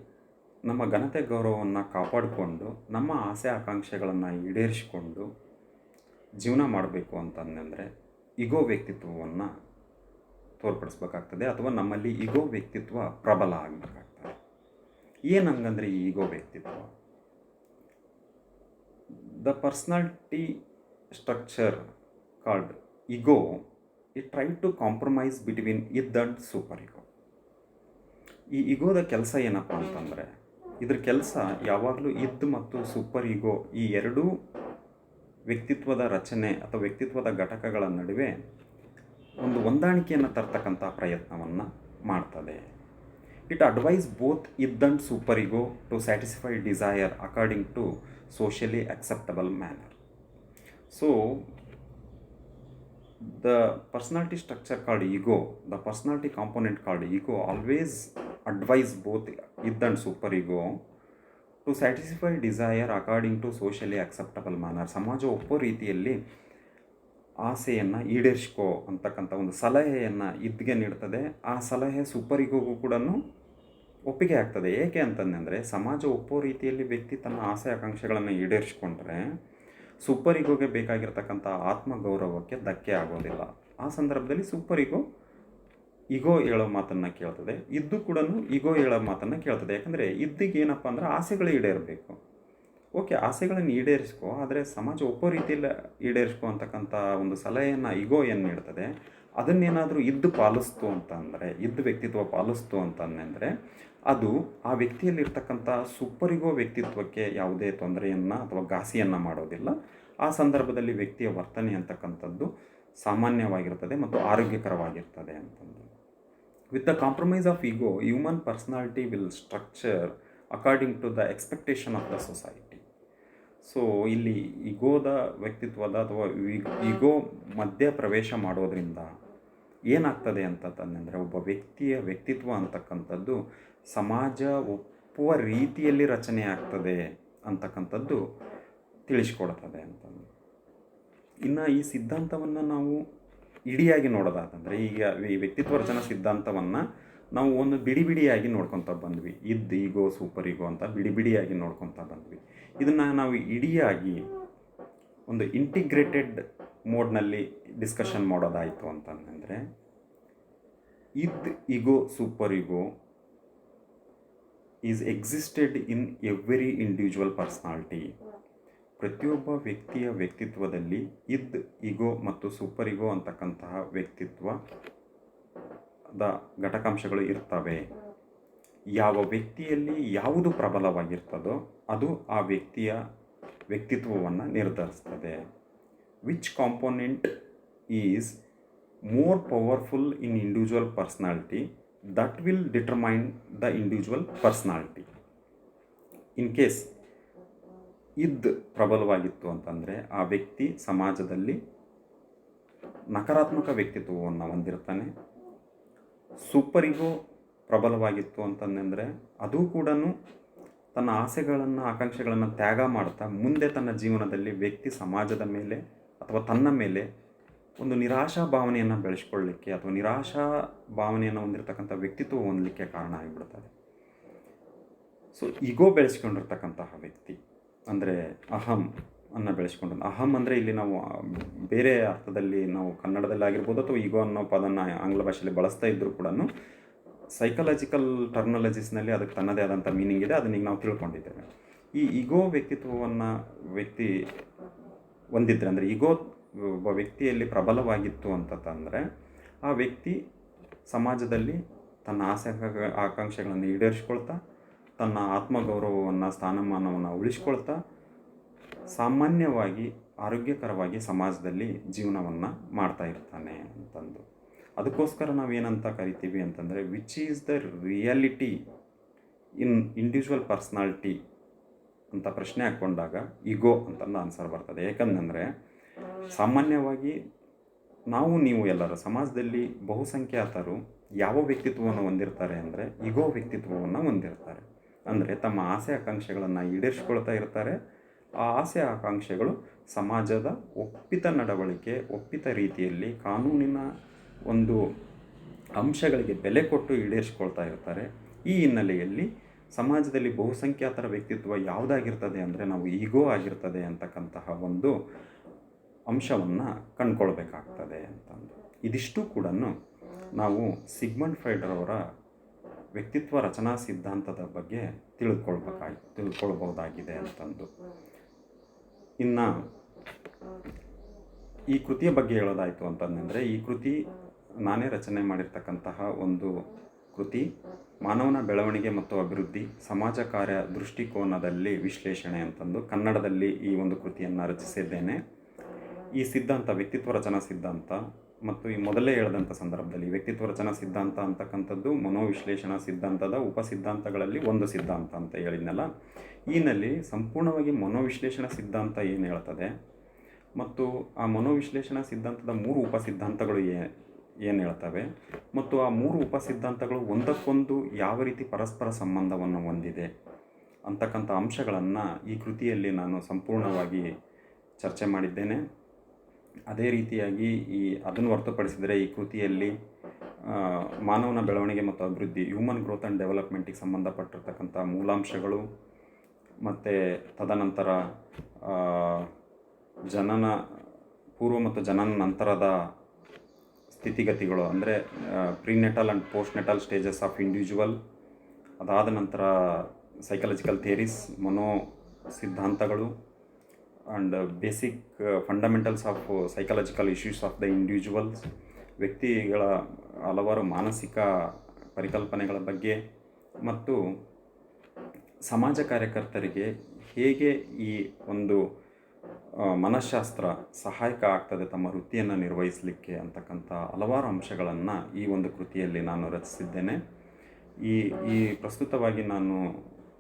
ನಮ್ಮ ಘನತೆ, ಗೌರವವನ್ನು ಕಾಪಾಡಿಕೊಂಡು ನಮ್ಮ ಆಸೆ ಆಕಾಂಕ್ಷೆಗಳನ್ನು ಈಡೇರಿಸಿಕೊಂಡು ಜೀವನ ಮಾಡಬೇಕು ಅಂತಂದರೆ ಈಗೋ ವ್ಯಕ್ತಿತ್ವವನ್ನು ತೋರ್ಪಡಿಸ್ಬೇಕಾಗ್ತದೆ, ಅಥವಾ ನಮ್ಮಲ್ಲಿ ಈಗೋ ವ್ಯಕ್ತಿತ್ವ ಪ್ರಬಲ ಆಗಬೇಕಾಗ್ತದೆ. ಏನಂಗಂದ್ರೆ ಈ ಈಗೋ ವ್ಯಕ್ತಿತ್ವ, the personality structure called ego it try to compromise between id and super ego. ಈ ಈಗೋದ ಕೆಲಸ ಏನಪ್ಪ ಅಂತಂದರೆ, ಇದ್ರ ಕೆಲಸ ಯಾವಾಗಲೂ ಇದ್ ಮತ್ತು ಸೂಪರ್ ಈಗೋ ಈ ಎರಡೂ ವ್ಯಕ್ತಿತ್ವದ ರಚನೆ ಅಥವಾ ವ್ಯಕ್ತಿತ್ವದ ಘಟಕಗಳ ನಡುವೆ ಒಂದು ಹೊಂದಾಣಿಕೆಯನ್ನು ತರ್ತಕ್ಕಂಥ ಪ್ರಯತ್ನವನ್ನು ಮಾಡ್ತದೆ. It advise both id and super ego to satisfy desire according to socially acceptable manner. So the personality structure called ego, the personality component called ego always advise both id and super ego to satisfy desire according to socially acceptable manner. ಸಮಾಜ Oppo ರೀತಿಯಲ್ಲಿ ಆಸೆಯನ್ನು ಈಡೇರಿಸ್ಕೋ ಅಂತಕ್ಕಂಥ ಒಂದು ಸಲಹೆಯನ್ನು ಇದ್ಗೆ ನೀಡ್ತದೆ. ಆ ಸಲಹೆ super ಈಗೋಗೂ ಕೂಡ ಒಪ್ಪಿಗೆ ಆಗ್ತದೆ. ಏಕೆ ಅಂತಂದರೆ, ಸಮಾಜ ಒಪ್ಪೋ ರೀತಿಯಲ್ಲಿ ವ್ಯಕ್ತಿ ತನ್ನ ಆಸೆ ಆಕಾಂಕ್ಷೆಗಳನ್ನು ಈಡೇರಿಸ್ಕೊಂಡ್ರೆ ಸೂಪರ್ ಈಗೋಗೆ ಬೇಕಾಗಿರ್ತಕ್ಕಂಥ ಆತ್ಮಗೌರವಕ್ಕೆ ಧಕ್ಕೆ ಆಗೋದಿಲ್ಲ. ಆ ಸಂದರ್ಭದಲ್ಲಿ ಸೂಪರ್ ಈಗೋ ಹೇಳೋ ಮಾತನ್ನು ಕೇಳ್ತದೆ, ಇದ್ದು ಕೂಡ ಈಗೋ ಹೇಳೋ ಮಾತನ್ನು ಕೇಳ್ತದೆ. ಯಾಕಂದರೆ ಇದ್ದಿಗೆ ಏನಪ್ಪ ಅಂದ್ರೆ ಆಸೆಗಳು ಈಡೇರಬೇಕು. ಓಕೆ, ಆಸೆಗಳನ್ನು ಈಡೇರಿಸ್ಕೋ, ಆದರೆ ಸಮಾಜ ಒಪ್ಪೋ ರೀತಿಯಲ್ಲಿ ಈಡೇರಿಸ್ಕೋ ಅಂತಕ್ಕಂಥ ಒಂದು ಸಲಹೆಯನ್ನು ಈಗೋ ಏನು ನೀಡ್ತದೆ, ಅದನ್ನೇನಾದರೂ ಇದ್ದು ಪಾಲಿಸ್ತು ಅಂತ ಅಂದರೆ, ಇದ್ದು ವ್ಯಕ್ತಿತ್ವ ಪಾಲಿಸ್ತು ಅಂತಂದರೆ ಅದು ಆ ವ್ಯಕ್ತಿಯಲ್ಲಿರ್ತಕ್ಕಂಥ ಸೂಪರ್ ಈಗೋ ವ್ಯಕ್ತಿತ್ವಕ್ಕೆ ಯಾವುದೇ ತೊಂದರೆಯನ್ನು ಅಥವಾ ಘಾಸಿಯನ್ನು ಮಾಡೋದಿಲ್ಲ. ಆ ಸಂದರ್ಭದಲ್ಲಿ ವ್ಯಕ್ತಿಯ ವರ್ತನೆ ಅಂತಕ್ಕಂಥದ್ದು ಸಾಮಾನ್ಯವಾಗಿರ್ತದೆ ಮತ್ತು ಆರೋಗ್ಯಕರವಾಗಿರ್ತದೆ ಅಂತಂದು. With the compromise of ego, human personality will structure according to the expectation of the society. So ಇಲ್ಲಿ ಈಗೋದ ವ್ಯಕ್ತಿತ್ವದ ಅಥವಾ ಈಗೋ ಮಧ್ಯ ಪ್ರವೇಶ ಮಾಡೋದ್ರಿಂದ ಏನಾಗ್ತದೆ ಅಂತಂದರೆ, ಒಬ್ಬ ವ್ಯಕ್ತಿಯ ವ್ಯಕ್ತಿತ್ವ ಅಂತಕ್ಕಂಥದ್ದು ಸಮಾಜ ಒಪ್ಪುವ ರೀತಿಯಲ್ಲಿ ರಚನೆ ಆಗ್ತದೆ ಅಂತಕ್ಕಂಥದ್ದು ತಿಳಿಸ್ಕೊಡ್ತದೆ ಅಂತಂದು. ಇನ್ನು ಈ ಸಿದ್ಧಾಂತವನ್ನು ನಾವು ಇಡಿಯಾಗಿ ನೋಡೋದಾದಂದರೆ, ಈಗ ಈ ವ್ಯಕ್ತಿತ್ವ ರಚನಾ ಸಿದ್ಧಾಂತವನ್ನು ನಾವು ಒಂದು ಬಿಡಿಯಾಗಿ ನೋಡ್ಕೊತ ಬಂದ್ವಿ. ಇದ್ ಈಗೋ ಸೂಪರ್ ಈಗೋ ಅಂತ ಬಿಡಿಯಾಗಿ ನೋಡ್ಕೊತ ಬಂದ್ವಿ. ಇದನ್ನು ನಾವು ಇಡಿಯಾಗಿ ಒಂದು ಇಂಟಿಗ್ರೇಟೆಡ್ ಮೋಡ್ನಲ್ಲಿ ಡಿಸ್ಕಷನ್ ಮಾಡೋದಾಯಿತು ಅಂತಂದರೆ, id ego super ego is existed in every individual personality. ಪ್ರತಿಯೊಬ್ಬ ವ್ಯಕ್ತಿಯ ವ್ಯಕ್ತಿತ್ವದಲ್ಲಿ ಇದ್ ಈಗೋ ಮತ್ತು ಸೂಪರ್ ಈಗೋ ಅಂತಕ್ಕಂತಹ ವ್ಯಕ್ತಿತ್ವದ ಘಟಕಾಂಶಗಳು ಇರ್ತವೆ. ಯಾವ ವ್ಯಕ್ತಿಯಲ್ಲಿ ಯಾವುದು ಪ್ರಬಲವಾಗಿರ್ತದೋ ಅದು ಆ ವ್ಯಕ್ತಿಯ ವ್ಯಕ್ತಿತ್ವವನ್ನು ನಿರ್ಧರಿಸ್ತದೆ. Which component is more powerful in individual personality, that will determine the individual personality. In case id ಪ್ರಬಲವಾಗಿತ್ತು ಅಂತಂದರೆ ಆ ವ್ಯಕ್ತಿ ಸಮಾಜದಲ್ಲಿ ನಕಾರಾತ್ಮಕ ವ್ಯಕ್ತಿತ್ವವನ್ನು ಹೊಂದಿರ್ತಾನೆ. ಸೂಪರ್ ಈಗೋ ಪ್ರಬಲವಾಗಿತ್ತು ಅಂತಂದರೆ ಅದು ಕೂಡ ತನ್ನ ಆಸೆಗಳನ್ನು ಆಕಾಂಕ್ಷೆಗಳನ್ನು ತ್ಯಾಗ ಮಾಡ್ತಾ ಮುಂದೆ ತನ್ನ ಜೀವನದಲ್ಲಿ ವ್ಯಕ್ತಿ ಸಮಾಜದ ಮೇಲೆ ಅಥವಾ ತನ್ನ ಮೇಲೆ ಒಂದು ನಿರಾಶಾ ಭಾವನೆಯನ್ನು ಬೆಳೆಸ್ಕೊಳ್ಳಲಿಕ್ಕೆ ಅಥವಾ ನಿರಾಶಾ ಭಾವನೆಯನ್ನು ಹೊಂದಿರತಕ್ಕಂಥ ವ್ಯಕ್ತಿತ್ವ ಹೊಂದಲಿಕ್ಕೆ ಕಾರಣ ಆಗಿಬಿಡ್ತದೆ. ಸೊ ಈಗೋ ಬೆಳೆಸ್ಕೊಂಡಿರ್ತಕ್ಕಂತಹ ವ್ಯಕ್ತಿ ಅಂದರೆ ಅಹಂ ಅನ್ನು ಬೆಳೆಸ್ಕೊಂಡು, ಅಹಂ ಅಂದರೆ ಇಲ್ಲಿ ನಾವು ಬೇರೆ ಅರ್ಥದಲ್ಲಿ ನಾವು ಕನ್ನಡದಲ್ಲಿ ಆಗಿರ್ಬೋದು ಅಥವಾ ಈಗೋ ಅನ್ನೋ ಪದನ ಆಂಗ್ಲ ಭಾಷೆಯಲ್ಲಿ ಬಳಸ್ತಾ ಇದ್ದರೂ ಕೂಡ ಸೈಕಾಲಜಿಕಲ್ ಟರ್ಮಿನಾಲಜೀಸ್ನಲ್ಲಿ ಅದಕ್ಕೆ ತನ್ನದೇ ಆದಂಥ ಮೀನಿಂಗ್ ಇದೆ. ಅದನ್ನ ಈಗ ನಾವು ತಿಳ್ಕೊಂಡಿದ್ದೇವೆ. ಈ ಈಗೋ ವ್ಯಕ್ತಿತ್ವವನ್ನು ವ್ಯಕ್ತಿ ಹೊಂದಿದ್ರೆ ಅಂದರೆ ಈಗೋ ಒಬ್ಬ ವ್ಯಕ್ತಿಯಲ್ಲಿ ಪ್ರಬಲವಾಗಿತ್ತು ಅಂತಂದರೆ ಆ ವ್ಯಕ್ತಿ ಸಮಾಜದಲ್ಲಿ ತನ್ನ ಆಸೆ ಆಕಾಂಕ್ಷೆಗಳನ್ನು ಈಡೇರಿಸ್ಕೊಳ್ತಾ ತನ್ನ ಆತ್ಮಗೌರವವನ್ನು ಸ್ಥಾನಮಾನವನ್ನು ಉಳಿಸ್ಕೊಳ್ತಾ ಸಾಮಾನ್ಯವಾಗಿ ಆರೋಗ್ಯಕರವಾಗಿ ಸಮಾಜದಲ್ಲಿ ಜೀವನವನ್ನು ಮಾಡ್ತಾ ಇರ್ತಾನೆ ಅಂತಂದು. ಅದಕ್ಕೋಸ್ಕರ ನಾವೇನಂತ ಕರಿತೀವಿ ಅಂತಂದರೆ, which is the reality in individual personality ಅಂತ ಪ್ರಶ್ನೆ ಹಾಕ್ಕೊಂಡಾಗ ಈಗೋ ಅಂತಂದು ಆನ್ಸರ್ ಬರ್ತದೆ. ಏಕೆಂದರೆ ಸಾಮಾನ್ಯವಾಗಿ ನೀವು ಎಲ್ಲರೂ ಸಮಾಜದಲ್ಲಿ ಬಹುಸಂಖ್ಯಾತರು ಯಾವ ವ್ಯಕ್ತಿತ್ವವನ್ನು ಹೊಂದಿರ್ತಾರೆ ಅಂದರೆ ಈಗೋ ವ್ಯಕ್ತಿತ್ವವನ್ನು ಹೊಂದಿರ್ತಾರೆ. ಅಂದರೆ ತಮ್ಮ ಆಸೆ ಆಕಾಂಕ್ಷೆಗಳನ್ನು ಈಡೇರಿಸ್ಕೊಳ್ತಾ ಇರ್ತಾರೆ. ಆ ಆಸೆ ಆಕಾಂಕ್ಷೆಗಳು ಸಮಾಜದ ಒಪ್ಪಿತ ನಡವಳಿಕೆ, ಒಪ್ಪಿತ ರೀತಿಯಲ್ಲಿ ಕಾನೂನಿನ ಒಂದು ಅಂಶಗಳಿಗೆ ಬೆಲೆ ಕೊಟ್ಟು ಈಡೇರಿಸ್ಕೊಳ್ತಾ ಇರ್ತಾರೆ. ಈ ಹಿನ್ನೆಲೆಯಲ್ಲಿ ಸಮಾಜದಲ್ಲಿ ಬಹುಸಂಖ್ಯಾತರ ವ್ಯಕ್ತಿತ್ವ ಯಾವುದಾಗಿರ್ತದೆ ಅಂದರೆ ನಾವು ಈಗೋ ಆಗಿರ್ತದೆ ಅಂತಕ್ಕಂತಹ ಒಂದು ಅಂಶವನ್ನು ಕಂಡುಕೊಳ್ಬೇಕಾಗ್ತದೆ ಅಂತಂದು. ಇದಿಷ್ಟು ಕೂಡ ನಾವು ಸಿಗ್ಮಂಡ್ ಫ್ರಾಯ್ಡ್ ಅವರ ವ್ಯಕ್ತಿತ್ವ ರಚನಾ ಸಿದ್ಧಾಂತದ ಬಗ್ಗೆ ತಿಳ್ಕೊಳ್ಬಹುದಾಗಿದೆ ಅಂತಂದು. ಇನ್ನು ಈ ಕೃತಿಯ ಬಗ್ಗೆ ಹೇಳೋದಾಯಿತು ಅಂತಂದರೆ, ಈ ಕೃತಿ ನಾನೇ ರಚನೆ ಮಾಡಿರ್ತಕ್ಕಂತಹ ಒಂದು ಕೃತಿ. ಮಾನವನ ಬೆಳವಣಿಗೆ ಮತ್ತು ಅಭಿವೃದ್ಧಿ ಸಮಾಜ ಕಾರ್ಯ ದೃಷ್ಟಿಕೋನದಲ್ಲಿ ವಿಶ್ಲೇಷಣೆ ಅಂತಂದು ಕನ್ನಡದಲ್ಲಿ ಈ ಒಂದು ಕೃತಿಯನ್ನು ರಚಿಸಿದ್ದೇನೆ. ಈ ಸಿದ್ಧಾಂತ ವ್ಯಕ್ತಿತ್ವ ರಚನಾ ಸಿದ್ಧಾಂತ ಮತ್ತು ಈ ಮೊದಲೇ ಹೇಳಿದಂಥ ಸಂದರ್ಭದಲ್ಲಿ ವ್ಯಕ್ತಿತ್ವ ರಚನಾ ಸಿದ್ಧಾಂತ ಅಂತಕ್ಕಂಥದ್ದು ಮನೋವಿಶ್ಲೇಷಣಾ ಸಿದ್ಧಾಂತದ ಉಪಸಿದ್ಧಾಂತಗಳಲ್ಲಿ ಒಂದು ಸಿದ್ಧಾಂತ ಅಂತ ಹೇಳಿದ್ನಲ್ಲ. ಈನಲ್ಲಿ ಸಂಪೂರ್ಣವಾಗಿ ಮನೋವಿಶ್ಲೇಷಣಾ ಸಿದ್ಧಾಂತ ಏನು ಹೇಳ್ತದೆ ಮತ್ತು ಆ ಮನೋವಿಶ್ಲೇಷಣಾ ಸಿದ್ಧಾಂತದ 3 ಉಪಸಿದ್ಧಾಂತಗಳು ಏನು ಹೇಳ್ತವೆ ಮತ್ತು ಆ 3 ಉಪಸಿದ್ಧಾಂತಗಳು ಒಂದಕ್ಕೊಂದು ಯಾವ ರೀತಿ ಪರಸ್ಪರ ಸಂಬಂಧವನ್ನು ಹೊಂದಿದೆ ಅಂತಕ್ಕಂಥ ಅಂಶಗಳನ್ನು ಈ ಕೃತಿಯಲ್ಲಿ ನಾನು ಸಂಪೂರ್ಣವಾಗಿ ಚರ್ಚೆ ಮಾಡಿದ್ದೇನೆ. ಅದೇ ರೀತಿಯಾಗಿ ಅದನ್ನು ಹೊರತುಪಡಿಸಿದರೆ ಈ ಕೃತಿಯಲ್ಲಿ ಮಾನವನ ಬೆಳವಣಿಗೆ ಮತ್ತು ಅಭಿವೃದ್ಧಿ ಹ್ಯೂಮನ್ ಗ್ರೋತ್ ಆ್ಯಂಡ್ ಡೆವಲಪ್ಮೆಂಟಿಗೆ ಸಂಬಂಧಪಟ್ಟಿರ್ತಕ್ಕಂಥ ಮೂಲಾಂಶಗಳು ಮತ್ತು ತದನಂತರ ಜನನ ಪೂರ್ವ ಮತ್ತು ಜನನ ನಂತರದ ಸ್ಥಿತಿಗತಿಗಳು, ಅಂದರೆ ಪ್ರಿನೆಟಲ್ ಆ್ಯಂಡ್ ಪೋಸ್ಟ್ನೆಟಲ್ ಸ್ಟೇಜಸ್ ಆಫ್ ಇಂಡಿವಿಜುವಲ್, ಅದಾದ ನಂತರ ಸೈಕಾಲಜಿಕಲ್ ಥಿಯರೀಸ್, ಮನೋ ಸಿದ್ಧಾಂತಗಳು and basic fundamentals of psychological issues of the individuals, ವ್ಯಕ್ತಿಗಳ ಹಲವಾರು ಮಾನಸಿಕ ಪರಿಕಲ್ಪನೆಗಳ ಬಗ್ಗೆ ಮತ್ತು ಸಮಾಜ ಕಾರ್ಯಕರ್ತರಿಗೆ ಹೇಗೆ ಈ ಒಂದು ಮನಃಶಾಸ್ತ್ರ ಸಹಾಯಕ ಆಗ್ತದೆ ತಮ್ಮ ವೃತ್ತಿಯನ್ನು ನಿರ್ವಹಿಸಲಿಕ್ಕೆ ಅಂತಕ್ಕಂಥ ಹಲವಾರು ಅಂಶಗಳನ್ನು ಈ ಒಂದು ಕೃತಿಯಲ್ಲಿ ನಾನು ರಚಿಸಿದ್ದೇನೆ. ಈ ಪ್ರಸ್ತುತವಾಗಿ ನಾನು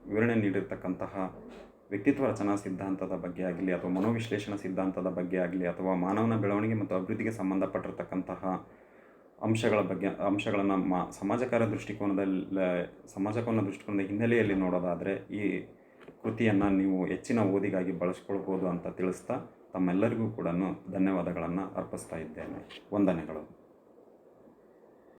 ವಿವರಣೆ ನೀಡಿರ್ತಕ್ಕಂತಹ ವ್ಯಕ್ತಿತ್ವ ರಚನಾ ಸಿದ್ಧಾಂತದ ಬಗ್ಗೆ ಆಗಲಿ ಅಥವಾ ಮನೋವಿಶ್ಲೇಷಣಾ ಸಿದ್ಧಾಂತದ ಬಗ್ಗೆ ಆಗಲಿ ಅಥವಾ ಮಾನವನ ಬೆಳವಣಿಗೆ ಮತ್ತು ಅಭಿವೃದ್ಧಿಗೆ ಸಂಬಂಧಪಟ್ಟಿರ್ತಕ್ಕಂತಹ ಅಂಶಗಳನ್ನು ಸಮಾಜ ದೃಷ್ಟಿಕೋನದ ಹಿನ್ನೆಲೆಯಲ್ಲಿ ನೋಡೋದಾದರೆ ಈ ಕೃತಿಯನ್ನು ನೀವು ಹೆಚ್ಚಿನ ಓದಿಗಾಗಿ ಬಳಸ್ಕೊಳ್ಬೋದು ಅಂತ ತಿಳಿಸ್ತಾ ತಮ್ಮೆಲ್ಲರಿಗೂ ಕೂಡ ಧನ್ಯವಾದಗಳನ್ನು ಅರ್ಪಿಸ್ತಾ ಇದ್ದೇನೆ. ವಂದನೆಗಳು.